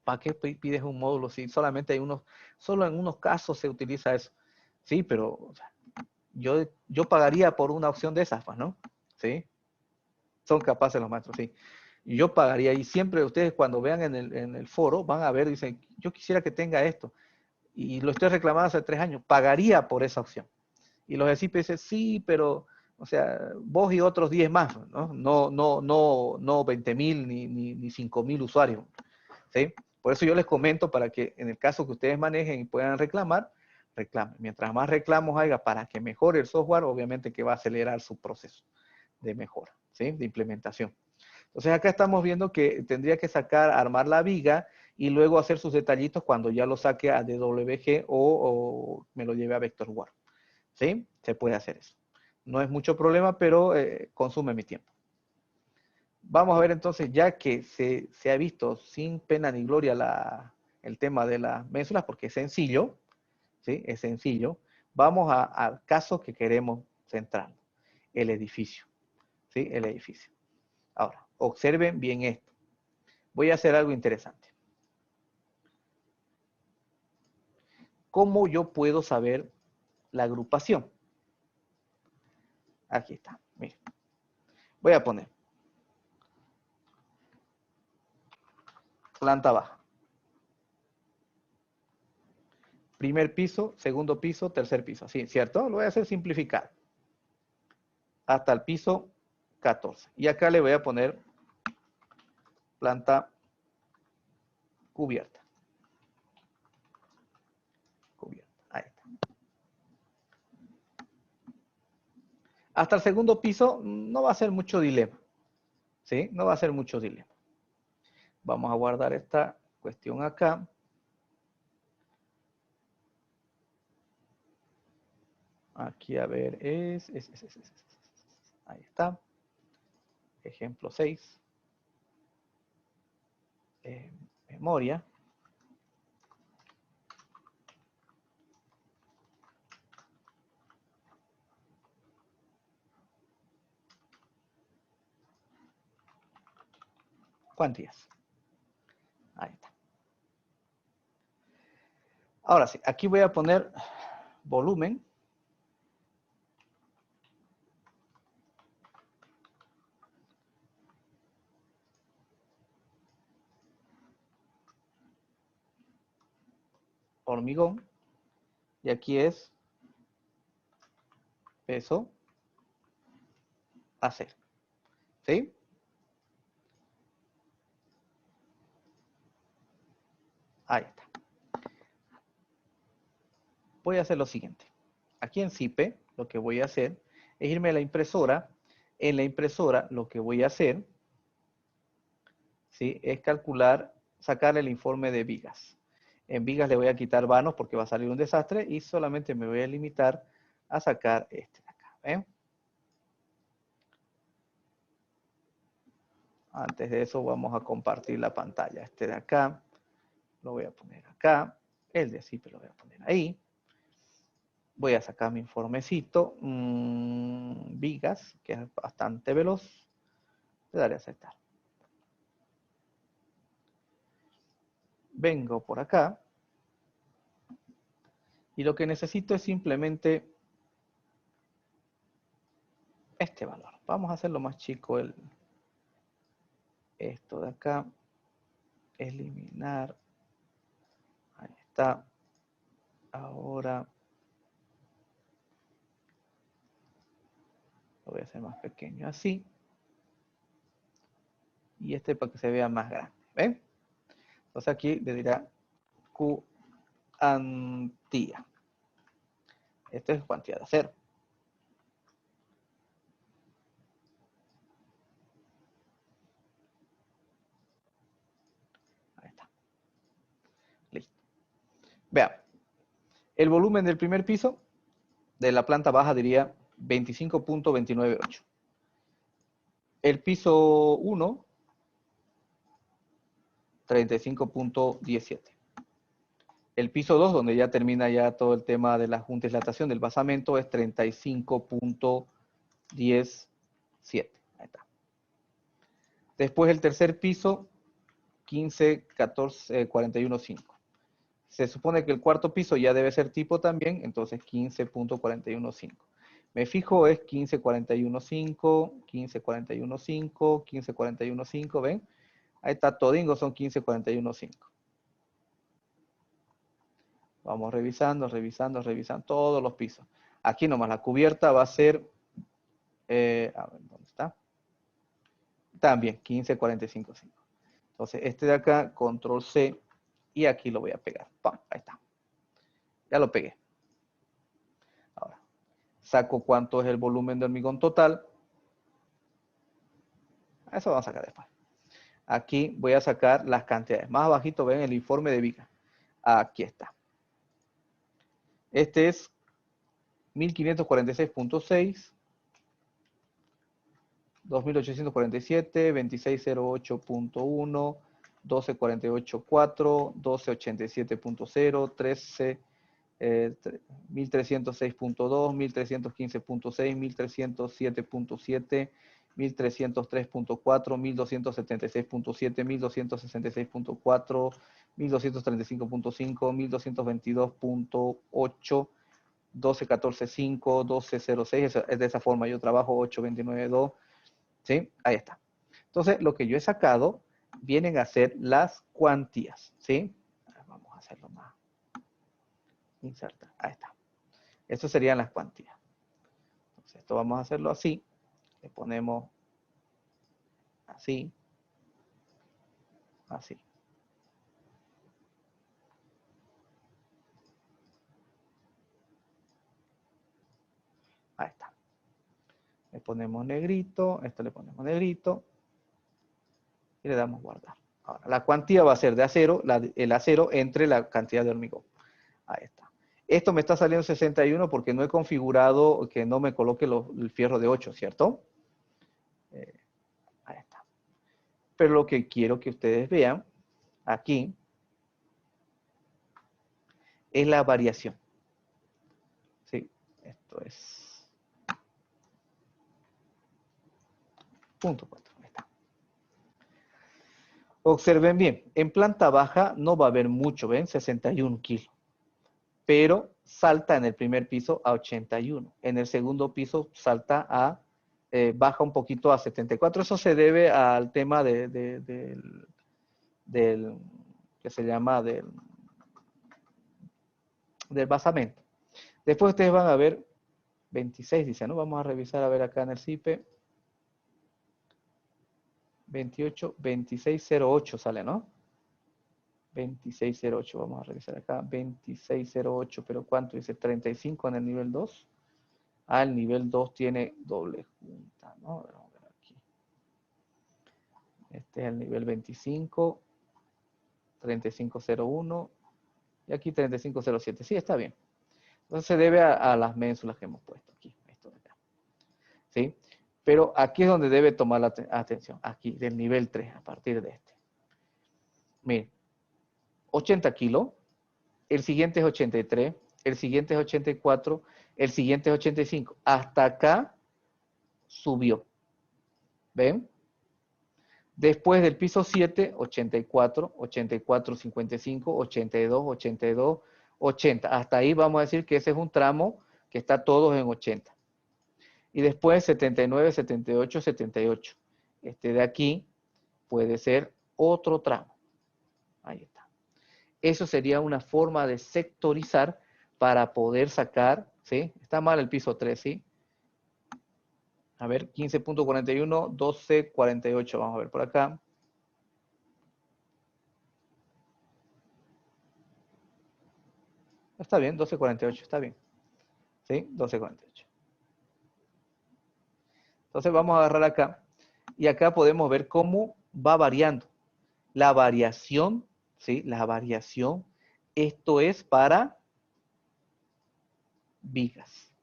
¿Para qué pides un módulo si solamente hay solo en unos casos se utiliza eso? Sí, pero o sea, yo pagaría por una opción de esas, ¿no? ¿Sí? Son capaces los maestros, sí. Y yo pagaría, y siempre ustedes cuando vean en el foro van a ver, dicen, yo quisiera que tenga esto, y lo estoy reclamando hace 3 años, pagaría por esa opción. Y los de CIPE dicen, sí, pero, o sea, vos y otros 10 más, ¿no? No 20.000 ni 5.000 usuarios, ¿sí? Por eso yo les comento para que en el caso que ustedes manejen y puedan reclamar, reclamen. Mientras más reclamos haya para que mejore el software, obviamente que va a acelerar su proceso de mejora, ¿sí? De implementación. Entonces acá estamos viendo que tendría que armar la viga y luego hacer sus detallitos cuando ya lo saque a DWG o me lo lleve a Vectorworks. ¿Sí? Se puede hacer eso. No es mucho problema, pero consume mi tiempo. Vamos a ver entonces, ya que se ha visto sin pena ni gloria el tema de las ménsulas, porque es sencillo, ¿sí? Es sencillo. Vamos al caso que queremos centrar, el edificio, ¿sí? El edificio. Ahora, observen bien esto. Voy a hacer algo interesante. ¿Cómo yo puedo saber la agrupación? Aquí está, miren. Voy a poner planta baja. Primer piso, segundo piso, tercer piso. Así, ¿cierto? Lo voy a hacer simplificar. Hasta el piso 14. Y acá le voy a poner planta cubierta. Cubierta. Ahí está. Hasta el segundo piso no va a ser mucho dilema. ¿Sí? No va a ser mucho dilema. Vamos a guardar esta cuestión acá. Aquí, a ver, ahí está. Ejemplo 6. Memoria. Cuantías. Ahí está. Ahora sí, aquí voy a poner volumen. Hormigón. Y aquí es peso acero. ¿Sí? Ahí está. Voy a hacer lo siguiente. Aquí en CIPE, lo que voy a hacer es irme a la impresora. En la impresora, lo que voy a hacer, ¿sí?, es calcular, sacar el informe de vigas. En vigas le voy a quitar vanos porque va a salir un desastre y solamente me voy a limitar a sacar este de acá. ¿Ven? Antes de eso vamos a compartir la pantalla. Este de acá lo voy a poner acá. El de CIPE lo voy a poner ahí. Voy a sacar mi informecito. Vigas, que es bastante veloz. Le daré a aceptar. Vengo por acá. Y lo que necesito es simplemente este valor. Vamos a hacerlo más chico. Esto de acá. Eliminar. Ahí está. Ahora lo voy a hacer más pequeño así. Y este para que se vea más grande. ¿Ven? Entonces aquí le dirá cuantía. Esto es cuantía de acero. Ahí está. Listo. Vean. El volumen del primer piso de la planta baja diría 25.298. El piso 1, 35.17. El piso 2, donde ya termina ya todo el tema de la junta y dilatación del basamento, es 35.17. Ahí está. Después el tercer piso, 15.14.41.5. Se supone que el cuarto piso ya debe ser tipo también, entonces 15.41.5. Me fijo, es 15.41.5, 15.41.5, 15.41.5, ¿ven? Ahí está, todingo son 15.41.5. Vamos revisando, revisando, revisando todos los pisos. Aquí nomás la cubierta va a ser, a ver, ¿dónde está? También 15.45.5. Entonces este de acá, control C, y aquí lo voy a pegar. ¡Pam! Ahí está. Ya lo pegué. Ahora, saco cuánto es el volumen de hormigón total. Eso vamos a sacar después. Aquí voy a sacar las cantidades. Más abajito ven el informe de viga. Aquí está. Este es 1546.6, 2847, 2608.1, 1248.4, 1287.0, 13, 1306.2, 1315.6, 1307.7, 1303.4, 1276.7, 1266.4, 1235.5, 1222.8, 12.14.5, 12.06, es de esa forma yo trabajo, 8.29.2, ¿sí? Ahí está. Entonces, lo que yo he sacado vienen a ser las cuantías, ¿sí? Vamos a hacerlo más. Inserta, ahí está. Estas serían las cuantías. Entonces, esto vamos a hacerlo así. Le ponemos así, así. Ahí está. Le ponemos negrito, esto le ponemos negrito y le damos guardar. Ahora, la cuantía va a ser de acero, el acero entre la cantidad de hormigón. Ahí está. Esto me está saliendo 61 porque no he configurado que no me coloque el fierro de 8, ¿cierto? Ahí está. Pero lo que quiero que ustedes vean aquí es la variación. ¿Sí? Esto es punto 4. Ahí está. Observen bien, en planta baja no va a haber mucho, ¿ven? 61 kilos. Pero salta en el primer piso a 81. En el segundo piso salta a, baja un poquito a 74. Eso se debe al tema del que se llama del basamento. Después ustedes van a ver 26, dice, ¿no? Vamos a revisar a ver acá en el CIPE. 28, 2608 sale, ¿no? 2608, vamos a revisar acá. 2608, pero ¿cuánto dice? 35 en el nivel 2. Ah, el nivel 2 tiene doble junta, ¿no? Vamos a ver aquí. Este es el nivel 25, 3501 y aquí 3507. Sí, está bien. Entonces se debe a las ménsulas que hemos puesto aquí. Esto de acá. ¿Sí? Pero aquí es donde debe tomar la atención. Aquí, del nivel 3, a partir de este. Miren, 80 kilos. El siguiente es 83. El siguiente es 84. El siguiente es 85. Hasta acá subió. ¿Ven? Después del piso 7, 84, 84, 55, 82, 82, 80. Hasta ahí vamos a decir que ese es un tramo que está todos en 80. Y después 79, 78, 78. Este de aquí puede ser otro tramo. Ahí está. Eso sería una forma de sectorizar para poder sacar, ¿sí? Está mal el piso 3, ¿sí? A ver, 15.41, 12.48. Vamos a ver por acá. Está bien, 12.48, está bien. ¿Sí? 12.48. Entonces vamos a agarrar acá. Y acá podemos ver cómo va variando. La variación, ¿sí? La variación. Esto es para vigas.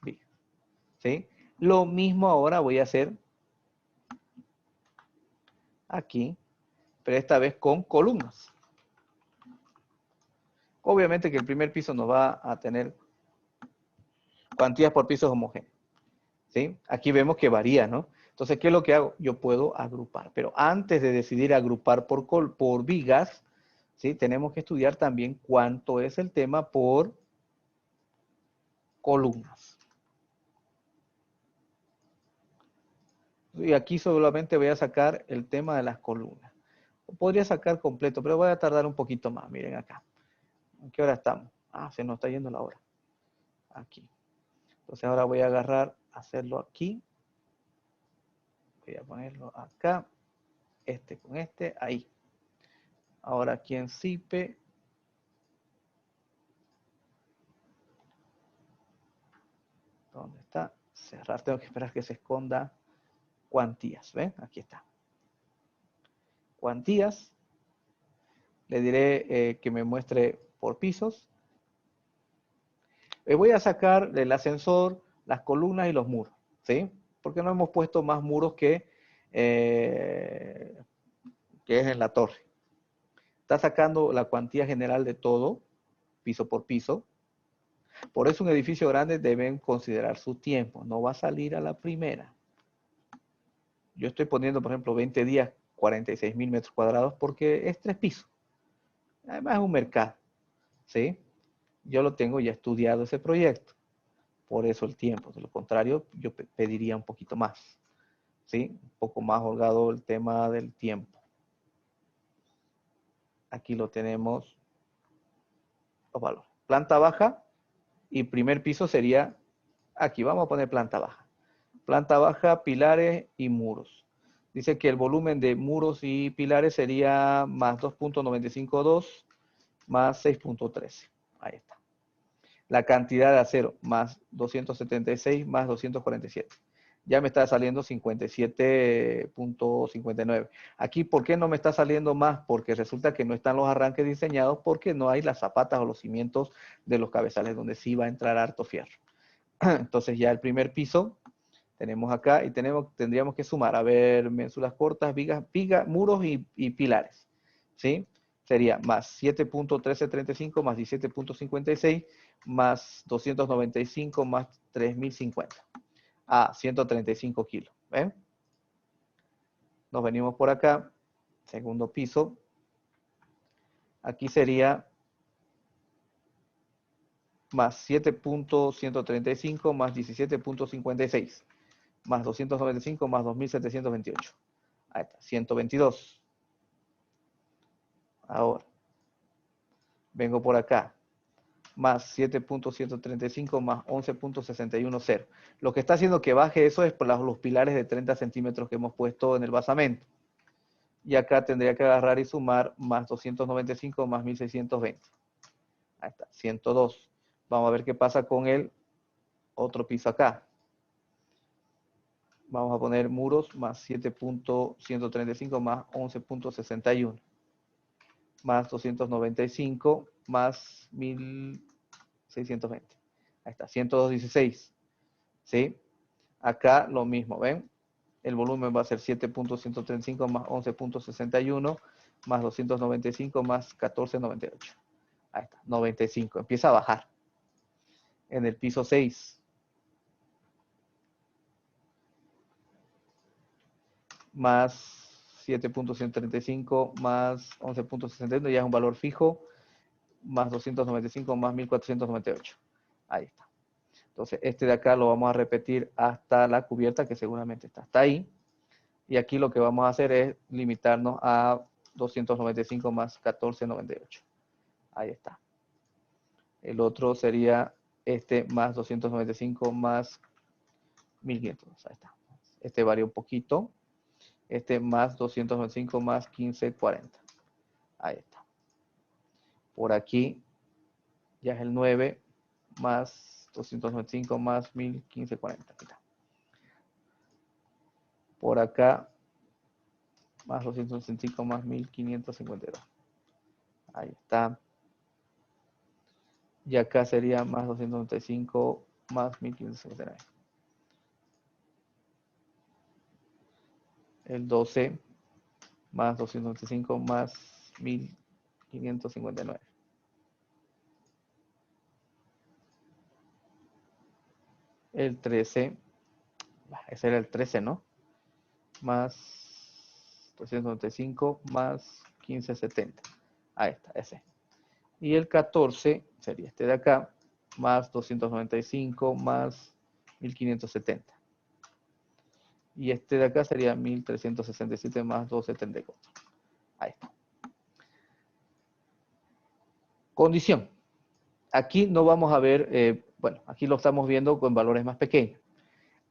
Vigas. ¿Sí? Lo mismo ahora voy a hacer aquí, pero esta vez con columnas. Obviamente que el primer piso nos va a tener cuantías por pisos homogéneos. ¿Sí? Aquí vemos que varía, ¿no? Entonces, ¿qué es lo que hago? Yo puedo agrupar, pero antes de decidir agrupar por vigas, ¿sí? Tenemos que estudiar también cuánto es el tema por columnas. Y aquí solamente voy a sacar el tema de las columnas. Podría sacar completo, pero voy a tardar un poquito más. Miren acá. ¿En qué hora estamos? Ah, se nos está yendo la hora. Aquí. Entonces ahora voy a agarrar, hacerlo aquí. Voy a ponerlo acá. Este con este, ahí. Ahora aquí en CIPE. ¿Dónde está? Cerrar. Tengo que esperar que se esconda cuantías. ¿Ven? Aquí está. Cuantías. Le diré que me muestre por pisos. Voy a sacar del ascensor las columnas y los muros. ¿Sí? Porque no hemos puesto más muros que es en la torre. Está sacando la cuantía general de todo, piso por piso. Por eso un edificio grande deben considerar su tiempo. No va a salir a la primera. Yo estoy poniendo, por ejemplo, 20 días 46.000 metros cuadrados porque es 3 pisos. Además es un mercado, ¿sí? Yo lo tengo ya estudiado ese proyecto, por eso el tiempo. De lo contrario, yo pediría un poquito más, ¿sí? Un poco más holgado el tema del tiempo. Aquí lo tenemos, los valores. Planta baja y primer piso sería, aquí vamos a poner planta baja. Planta baja, pilares y muros. Dice que el volumen de muros y pilares sería más 2.952 más 6.13. Ahí está. La cantidad de acero más 276 más 247. Ya me está saliendo 57.59. Aquí, ¿por qué no me está saliendo más? Porque resulta que no están los arranques diseñados porque no hay las zapatas o los cimientos de los cabezales donde sí va a entrar harto fierro. Entonces ya el primer piso tenemos acá y tendríamos que sumar, a ver, mensuras cortas, vigas, muros y pilares, ¿sí? Sería más 7.1335 más 17.56 más 295 más 3050. Ah, 135 kilos, ¿ven? Nos venimos por acá, segundo piso. Aquí sería más 7.135 más 17.56 más 295 más 2728. Ahí está, 122. Ahora, vengo por acá, más 7.135 más 11.610. Lo que está haciendo que baje eso es por los pilares de 30 centímetros que hemos puesto en el basamento. Y acá tendría que agarrar y sumar más 295 más 1620. Ahí está, 102. Vamos a ver qué pasa con el otro piso acá. Vamos a poner muros más 7.135 más 11.61. Más 295 más 1620. Ahí está, 102.16. ¿Sí? Acá lo mismo, ¿ven? El volumen va a ser 7.135 más 11.61 más 295 más 14.98. Ahí está, 95. Empieza a bajar. En el piso 6. Más 7.135 más 11.61, ya es un valor fijo, más 295 más 1498. Ahí está. Entonces, este de acá lo vamos a repetir hasta la cubierta, que seguramente está hasta ahí. Y aquí lo que vamos a hacer es limitarnos a 295 más 1498. Ahí está. El otro sería este más 295 más 1500. Ahí está. Este varía un poquito. Este más 295 más 1540. Ahí está. Por aquí ya es el 9 más 295 más 1540. Ahí está. Por acá más 265 más 1552. Ahí está. Y acá sería más 295 más 1559. El 12 más 295 más 1559. El 13, ese era el 13, ¿no? Más 295 más 1570. Ahí está, ese. Y el 14 sería este de acá, más 295 más 1570. Y este de acá sería 1367 más 274. Ahí está. Condición. Aquí no vamos a ver, bueno, aquí lo estamos viendo con valores más pequeños.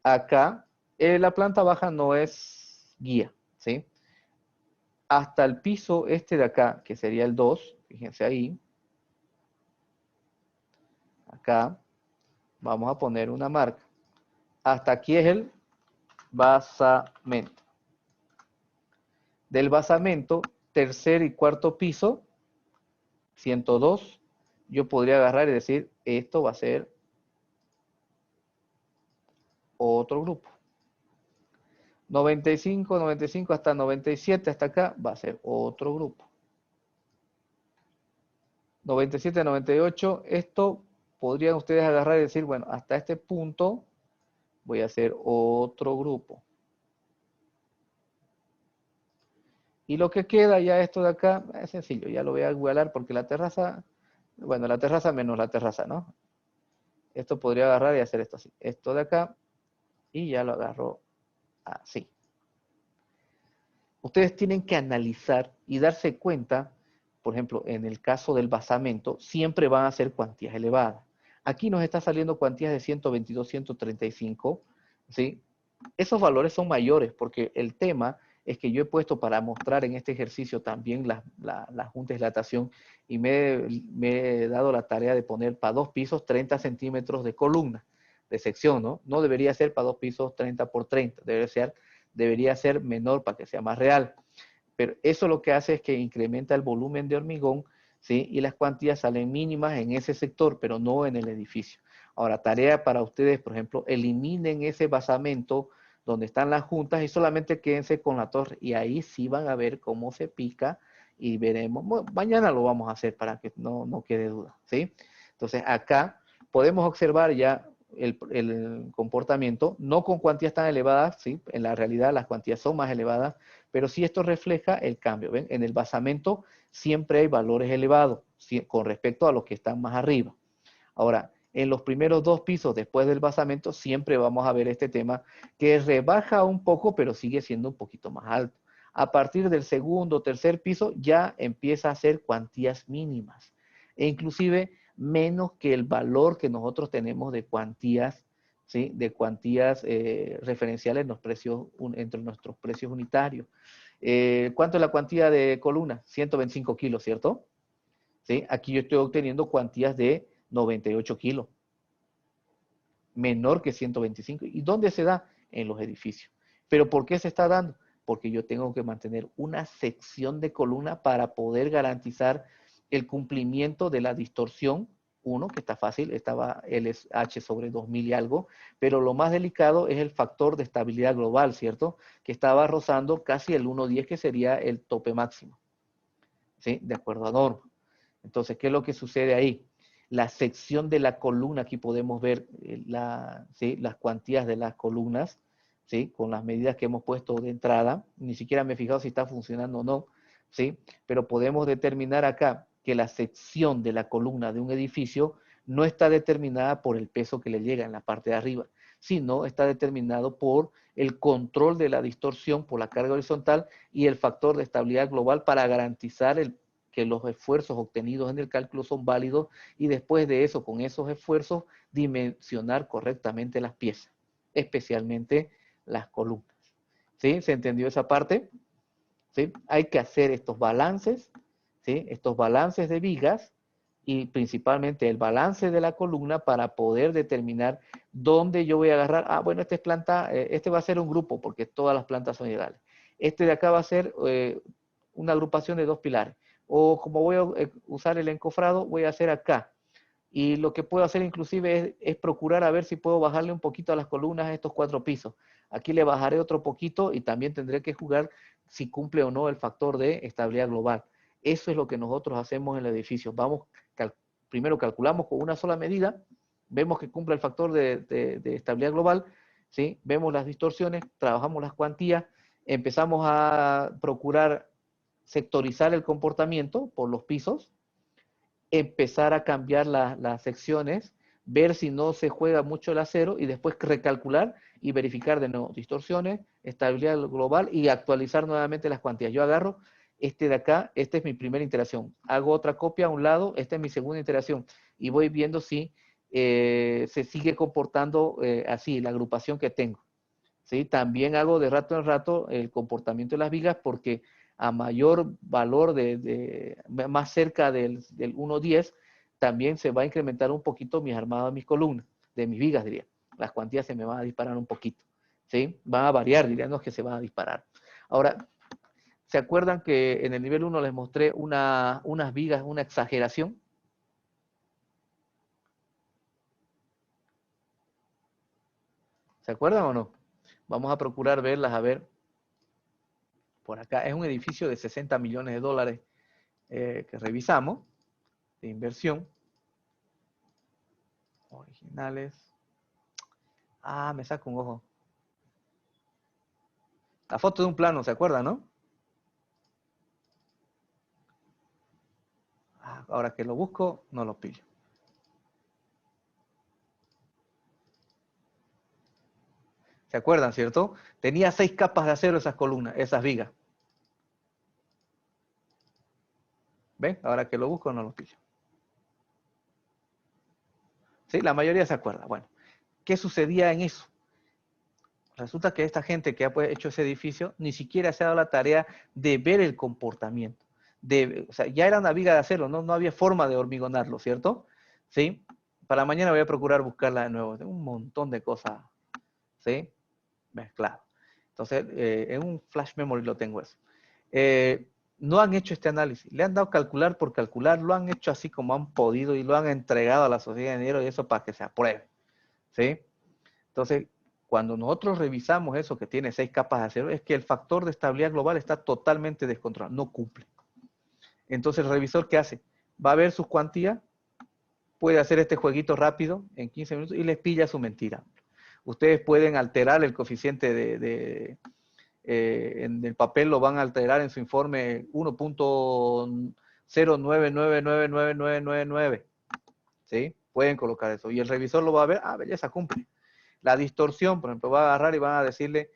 Acá la planta baja no es guía, ¿sí? Hasta el piso este de acá, que sería el 2, fíjense ahí. Acá vamos a poner una marca. Hasta aquí es el basamento. Del basamento, tercer y cuarto piso, 102, yo podría agarrar y decir, esto va a ser otro grupo. 95, 95 hasta 97, hasta acá, va a ser otro grupo. 97, 98, esto podrían ustedes agarrar y decir, bueno, hasta este punto voy a hacer otro grupo. Y lo que queda ya esto de acá es sencillo, ya lo voy a igualar porque la terraza, bueno, la terraza menos la terraza, ¿no? Esto podría agarrar y hacer esto así. Esto de acá y ya lo agarro así. Ustedes tienen que analizar y darse cuenta, por ejemplo, en el caso del basamento, siempre van a ser cuantías elevadas. Aquí nos está saliendo cuantías de 122, 135, ¿sí? Esos valores son mayores porque el tema es que yo he puesto para mostrar en este ejercicio también la junta de dilatación y me he dado la tarea de poner para 2 pisos 30 centímetros de columna, de sección, ¿no? No debería ser para 2 pisos 30 por 30, debería ser menor para que sea más real. Pero eso lo que hace es que incrementa el volumen de hormigón, ¿sí? Y las cuantías salen mínimas en ese sector, pero no en el edificio. Ahora, tarea para ustedes, por ejemplo, eliminen ese basamento donde están las juntas y solamente quédense con la torre. Y ahí sí van a ver cómo se pica y veremos. Bueno, mañana lo vamos a hacer para que no quede duda, ¿sí? Entonces, acá podemos observar ya el comportamiento, no con cuantías tan elevadas, ¿sí? En la realidad las cuantías son más elevadas, pero sí esto refleja el cambio. ¿Ven? En el basamento siempre hay valores elevados con respecto a los que están más arriba. Ahora, en los primeros 2 pisos después del basamento siempre vamos a ver este tema que rebaja un poco, pero sigue siendo un poquito más alto. A partir del segundo o tercer piso ya empieza a ser cuantías mínimas e inclusive menos que el valor que nosotros tenemos de cuantías, ¿sí? De cuantías referenciales en los precios, entre nuestros precios unitarios. ¿Cuánto es la cuantía de columna? 125 kilos, ¿cierto? ¿Sí? Aquí yo estoy obteniendo cuantías de 98 kilos, menor que 125. ¿Y dónde se da? En los edificios. ¿Pero por qué se está dando? Porque yo tengo que mantener una sección de columna para poder garantizar el cumplimiento de la distorsión. Uno, que está fácil, estaba LH sobre 2000 y algo, pero lo más delicado es el factor de estabilidad global, ¿cierto? Que estaba rozando casi el 1.10, que sería el tope máximo, ¿sí? De acuerdo a norma. Entonces, ¿qué es lo que sucede ahí? La sección de la columna, aquí podemos ver ¿sí? Las cuantías de las columnas, ¿sí? Con las medidas que hemos puesto de entrada. Ni siquiera me he fijado si está funcionando o no, ¿sí? Pero podemos determinar acá que la sección de la columna de un edificio no está determinada por el peso que le llega en la parte de arriba, sino está determinado por el control de la distorsión por la carga horizontal y el factor de estabilidad global para garantizar que los esfuerzos obtenidos en el cálculo son válidos y después de eso, con esos esfuerzos, dimensionar correctamente las piezas, especialmente las columnas. ¿Sí? ¿Se entendió esa parte? ¿Sí? Hay que hacer estos balances, ¿sí? Estos balances de vigas y principalmente el balance de la columna para poder determinar dónde yo voy a agarrar. Ah, bueno, esta es planta, este va a ser un grupo porque todas las plantas son iguales. Este de acá va a ser una agrupación de 2 pilares. O como voy a usar el encofrado, voy a hacer acá. Y lo que puedo hacer inclusive es procurar a ver si puedo bajarle un poquito a las columnas a estos 4 pisos. Aquí le bajaré otro poquito y también tendré que jugar si cumple o no el factor de estabilidad global. Eso es lo que nosotros hacemos en el edificio. Primero calculamos con una sola medida, vemos que cumple el factor de estabilidad global, ¿sí? Vemos las distorsiones, trabajamos las cuantías, empezamos a procurar sectorizar el comportamiento por los pisos, empezar a cambiar las secciones, ver si no se juega mucho el acero y después recalcular y verificar de nuevo distorsiones, estabilidad global y actualizar nuevamente las cuantías. Yo agarro este de acá, esta es mi primera iteración, hago otra copia a un lado, esta es mi segunda iteración y voy viendo si se sigue comportando así la agrupación que tengo. ¿Sí? También hago de rato en rato el comportamiento de las vigas porque a mayor valor más cerca del 1.10, también se va a incrementar un poquito mis armados, mis columnas, de mis vigas, diría. Las cuantías se me van a disparar un poquito, ¿sí? Van a variar, diría, no es que se van a disparar. Ahora, ¿se acuerdan que en el nivel 1 les mostré unas vigas, una exageración? ¿Se acuerdan o no? Vamos a procurar verlas, a ver. Por acá es un edificio de 60 millones de dólares que revisamos, de inversión. Originales. Ah, me saco un ojo. La foto de un plano, ¿se acuerdan, no? ahora que lo busco, no lo pillo. ¿Se acuerdan, cierto? Tenía 6 capas de acero esas columnas, esas vigas. ¿Ven? Ahora que lo busco, no lo pillo. ¿Sí? La mayoría se acuerda. Bueno, ¿qué sucedía en eso? Resulta que esta gente que ha hecho ese edificio ni siquiera se ha dado la tarea de ver el comportamiento. O sea, ya era una viga de acero, no había forma de hormigonarlo, ¿cierto? ¿Sí? Para mañana voy a procurar buscarla de nuevo. Tengo un montón de cosas, ¿sí? Mezclado. Entonces, en un flash memory lo tengo eso. No han hecho este análisis. Le han dado calcular por calcular, lo han hecho así como han podido y lo han entregado a la sociedad de ingenieros y eso para que se apruebe, ¿sí? Entonces, cuando nosotros revisamos eso que tiene 6 capas de acero, es que el factor de estabilidad global está totalmente descontrolado, no cumple. Entonces, el revisor, ¿qué hace? Va a ver sus cuantías, puede hacer este jueguito rápido en 15 minutos y les pilla su mentira. Ustedes pueden alterar el coeficiente en el papel, lo van a alterar en su informe 1.09999999, ¿sí? Pueden colocar eso. Y el revisor lo va a ver, belleza, cumple. La distorsión, por ejemplo, va a agarrar y van a decirle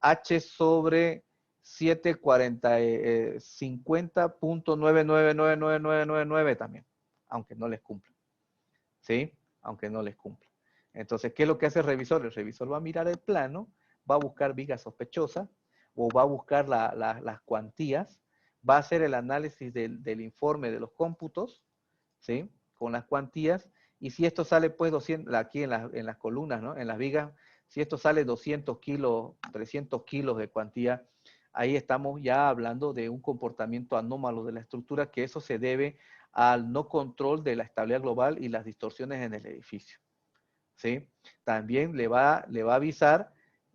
H sobre 50.9999999 también, aunque no les cumple, ¿sí? Aunque no les cumple. Entonces, ¿qué es lo que hace el revisor? El revisor va a mirar el plano, va a buscar vigas sospechosas o va a buscar las cuantías, va a hacer el análisis del informe de los cómputos, ¿sí? Con las cuantías, y si esto sale pues 200, aquí en las columnas, ¿no? En las vigas, si esto sale 200 kilos, 300 kilos de cuantía, ahí estamos ya hablando de un comportamiento anómalo de la estructura, que eso se debe al no control de la estabilidad global y las distorsiones en el edificio, ¿sí? También le va a avisar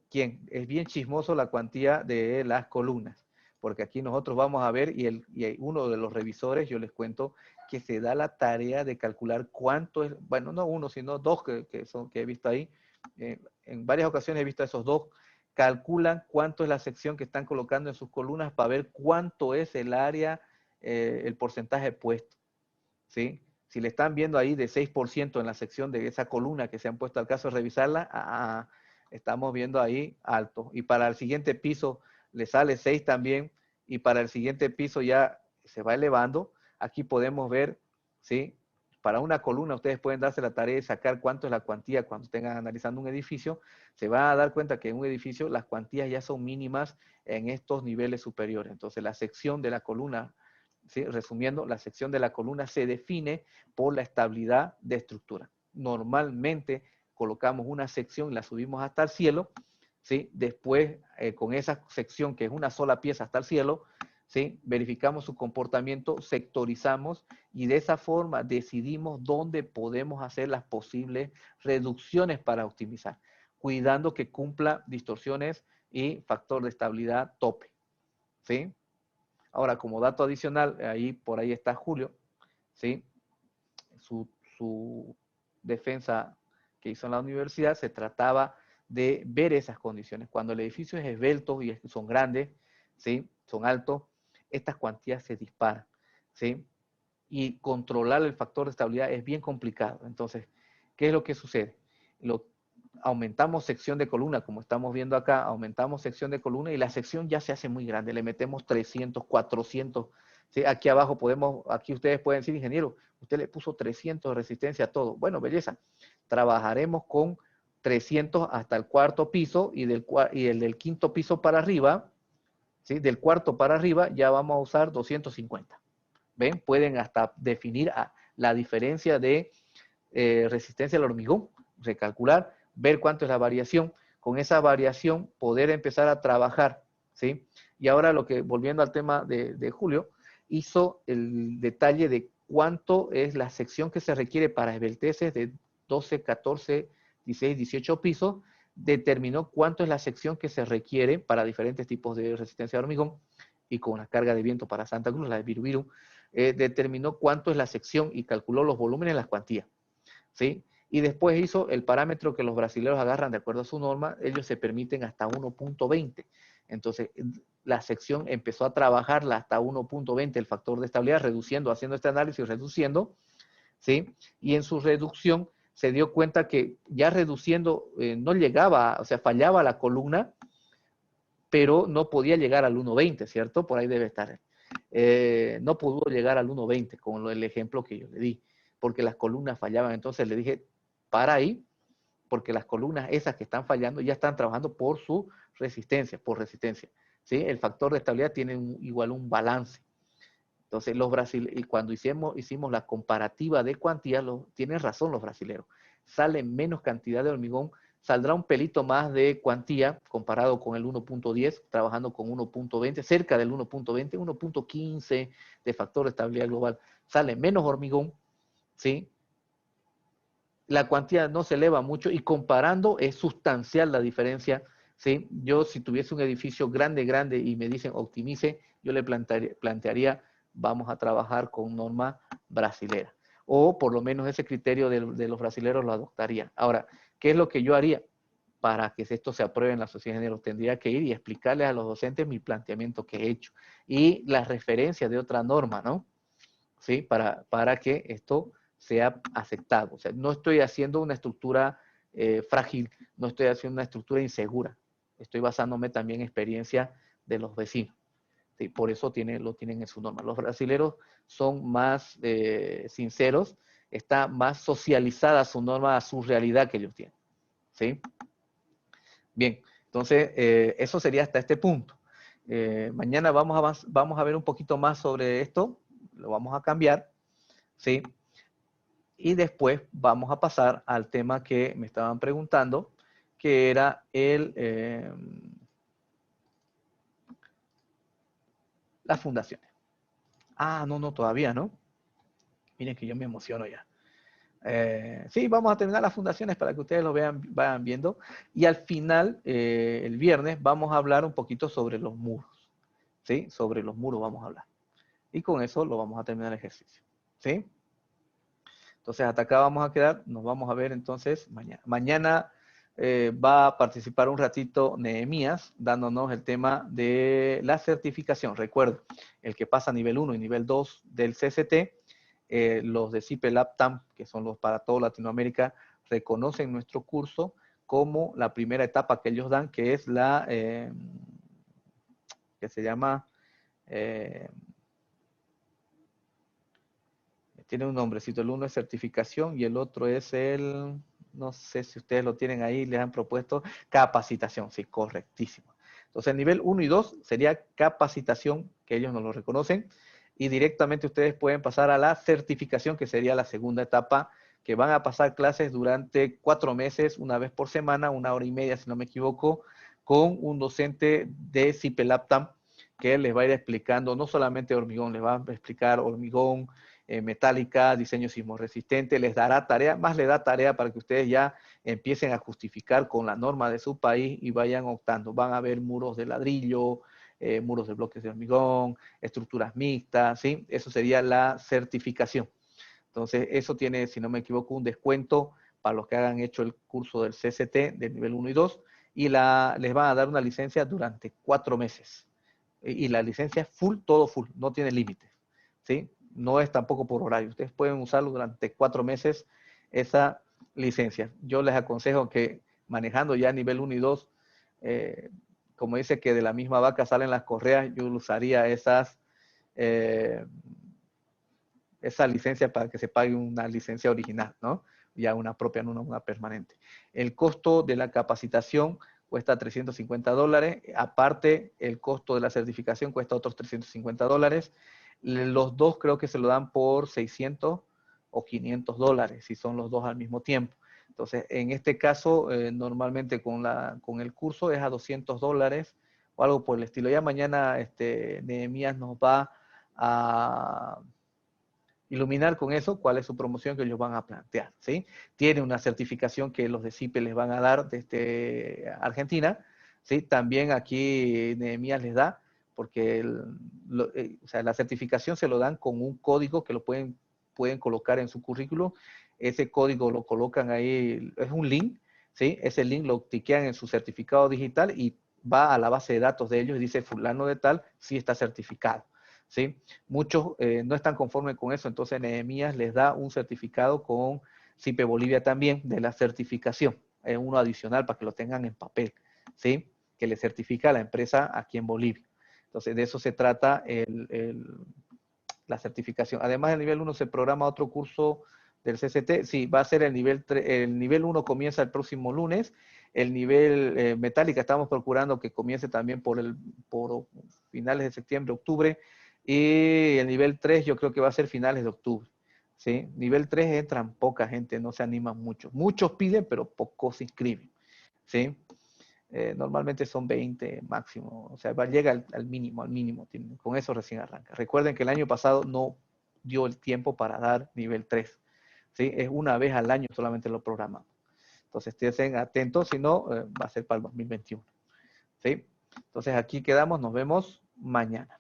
quién, es bien chismoso la cuantía de las columnas, porque aquí nosotros vamos a ver, y uno de los revisores, yo les cuento, que se da la tarea de calcular cuánto es, bueno, no uno, sino dos que he visto ahí, en varias ocasiones he visto a esos dos, calculan cuánto es la sección que están colocando en sus columnas para ver cuánto es el área, el porcentaje puesto, ¿sí? Si le están viendo ahí de 6% en la sección de esa columna que se han puesto al caso de revisarla, estamos viendo ahí alto. Y para el siguiente piso le sale 6 también, y para el siguiente piso ya se va elevando. Aquí podemos ver, ¿sí? Para una columna ustedes pueden darse la tarea de sacar cuánto es la cuantía cuando estén analizando un edificio. Se van a dar cuenta que en un edificio las cuantías ya son mínimas en estos niveles superiores. Entonces la sección de la columna, ¿sí? Resumiendo, la sección de la columna se define por la estabilidad de estructura. Normalmente colocamos una sección y la subimos hasta el cielo, ¿sí? Después, con esa sección que es una sola pieza hasta el cielo, ¿sí? Verificamos su comportamiento, sectorizamos y de esa forma decidimos dónde podemos hacer las posibles reducciones para optimizar, cuidando que cumpla distorsiones y factor de estabilidad tope, ¿sí? Ahora, como dato adicional, por ahí está Julio, ¿sí? Su defensa que hizo en la universidad se trataba de ver esas condiciones. Cuando el edificio es esbelto y son grandes, ¿sí? Son altos, estas cuantías se disparan, ¿sí? Y controlar el factor de estabilidad es bien complicado. Entonces, ¿qué es lo que sucede? Aumentamos sección de columna, como estamos viendo acá, aumentamos sección de columna y la sección ya se hace muy grande, le metemos 300, 400, ¿sí? Aquí abajo aquí ustedes pueden decir, ingeniero, usted le puso 300 de resistencia a todo. Bueno, belleza, trabajaremos con 300 hasta el cuarto piso y el del quinto piso para arriba, ¿sí? Del cuarto para arriba ya vamos a usar 250. ¿Ven? Pueden hasta definir la diferencia de resistencia al hormigón, recalcular, ver cuánto es la variación, con esa variación poder empezar a trabajar, ¿sí? Y ahora volviendo al tema de Julio, hizo el detalle de cuánto es la sección que se requiere para esbelteces de 12, 14, 16, 18 pisos, determinó cuánto es la sección que se requiere para diferentes tipos de resistencia de hormigón, y con la carga de viento para Santa Cruz, la de Virubiru, determinó cuánto es la sección y calculó los volúmenes, las cuantías, ¿sí? Y después hizo el parámetro que los brasileños agarran de acuerdo a su norma, ellos se permiten hasta 1.20. Entonces, la sección empezó a trabajarla hasta 1.20 el factor de estabilidad, reduciendo, haciendo este análisis, reduciendo, ¿sí? Y en su reducción se dio cuenta que ya reduciendo no llegaba, o sea, fallaba la columna, pero no podía llegar al 1.20, ¿cierto? Por ahí debe estar. No pudo llegar al 1.20, como el ejemplo que yo le di, porque las columnas fallaban. Entonces le dije, para ahí, porque las columnas esas que están fallando ya están trabajando por su resistencia, por resistencia. ¿Sí? El factor de estabilidad tiene igual un balance. Entonces, y cuando hicimos la comparativa de cuantía, tienen razón los brasileros. Sale menos cantidad de hormigón, saldrá un pelito más de cuantía comparado con el 1.10, trabajando con 1.20, cerca del 1.20, 1.15 de factor de estabilidad global. Sale menos hormigón, ¿sí? La cuantía no se eleva mucho y comparando es sustancial la diferencia, ¿sí? Yo si tuviese un edificio grande y me dicen optimice, yo le plantearía vamos a trabajar con norma brasilera. O por lo menos ese criterio de los brasileros lo adoptaría. Ahora, ¿qué es lo que yo haría para que esto se apruebe en la sociedad de género? Tendría que ir y explicarles a los docentes mi planteamiento que he hecho y las referencias de otra norma, ¿no? ¿Sí? Para que esto sea aceptado. O sea, no estoy haciendo una estructura frágil, no estoy haciendo una estructura insegura. Estoy basándome también en experiencia de los vecinos. ¿Sí? Por eso lo tienen en su norma. Los brasileros son más sinceros, está más socializada su norma a su realidad que ellos tienen. ¿Sí? Bien, entonces eso sería hasta este punto. Mañana vamos a ver un poquito más sobre esto, lo vamos a cambiar, ¿sí? Y después vamos a pasar al tema que me estaban preguntando, que era las fundaciones. Ah, no, todavía no. Miren que yo me emociono ya. Sí, vamos a terminar las fundaciones para que ustedes lo vayan viendo. Y al final, el viernes, vamos a hablar un poquito sobre los muros. ¿Sí? Sobre los muros vamos a hablar. Y con eso lo vamos a terminar el ejercicio. ¿Sí? Entonces, hasta acá vamos a quedar. Nos vamos a ver entonces mañana. Mañana va a participar un ratito Nehemías, dándonos el tema de la certificación. Recuerda, el que pasa a nivel 1 y nivel 2 del CCT, los de CIPE-LAPTAM, que son los para toda Latinoamérica, reconocen nuestro curso como la primera etapa que ellos dan, que es la que se llama... tiene un nombrecito, el uno es certificación y el otro es no sé si ustedes lo tienen ahí, les han propuesto capacitación, sí, correctísimo. Entonces el nivel 1 y 2 sería capacitación, que ellos no lo reconocen, y directamente ustedes pueden pasar a la certificación, que sería la segunda etapa, que van a pasar clases durante 4 meses, una vez por semana, 1 hora y media, si no me equivoco, con un docente de CIPE-LAPTAM, que les va a ir explicando no solamente hormigón, les va a explicar hormigón, metálica, diseño sismorresistente, les dará tarea, más le da tarea para que ustedes ya empiecen a justificar con la norma de su país y vayan optando. Van a ver muros de ladrillo, muros de bloques de hormigón, estructuras mixtas, ¿sí? Eso sería la certificación. Entonces, eso tiene, si no me equivoco, un descuento para los que hagan hecho el curso del CCT del nivel 1 y 2 y les van a dar una licencia durante 4 meses. Y la licencia es full, todo full, no tiene límites, ¿sí? No es tampoco por horario. Ustedes pueden usarlo durante 4 meses esa licencia. Yo les aconsejo que manejando ya nivel 1 y 2, como dice que de la misma vaca salen las correas, yo usaría esa licencia para que se pague una licencia original, ¿no? Ya una propia, no una permanente. El costo de la capacitación cuesta $350. Aparte, el costo de la certificación cuesta otros $350. Los dos creo que se lo dan por $600 o $500, si son los dos al mismo tiempo. Entonces, en este caso, normalmente con el curso es a $200 o algo por el estilo. Ya mañana Nehemías nos va a iluminar con eso cuál es su promoción que ellos van a plantear, ¿sí? Tiene una certificación que los de CIPE les van a dar desde Argentina, ¿sí? También aquí Nehemías les da, porque o sea, la certificación se lo dan con un código que lo pueden colocar en su currículum. Ese código lo colocan ahí, es un link, ¿sí? Ese link lo tiquean en su certificado digital y va a la base de datos de ellos y dice fulano de tal, sí está certificado. ¿Sí? Muchos no están conformes con eso, entonces Nehemías les da un certificado con CIPE Bolivia también de la certificación, uno adicional para que lo tengan en papel, ¿sí? Que le certifica a la empresa aquí en Bolivia. Entonces de eso se trata la certificación. Además del nivel 1 se programa otro curso del CCT, sí, va a ser el nivel 3, el nivel 1 comienza el próximo lunes, el nivel metálica estamos procurando que comience también por finales de septiembre, octubre, y el nivel 3 yo creo que va a ser finales de octubre. ¿Sí? Nivel 3 entran poca gente, no se animan mucho. Muchos piden, pero pocos se inscriben. ¿Sí? Normalmente son 20 máximo, o sea, llega al mínimo, con eso recién arranca. Recuerden que el año pasado no dio el tiempo para dar nivel 3, ¿sí? Es una vez al año solamente lo programamos. Entonces, estén atentos, si no, va a ser para el 2021, ¿sí? Entonces, aquí quedamos, nos vemos mañana.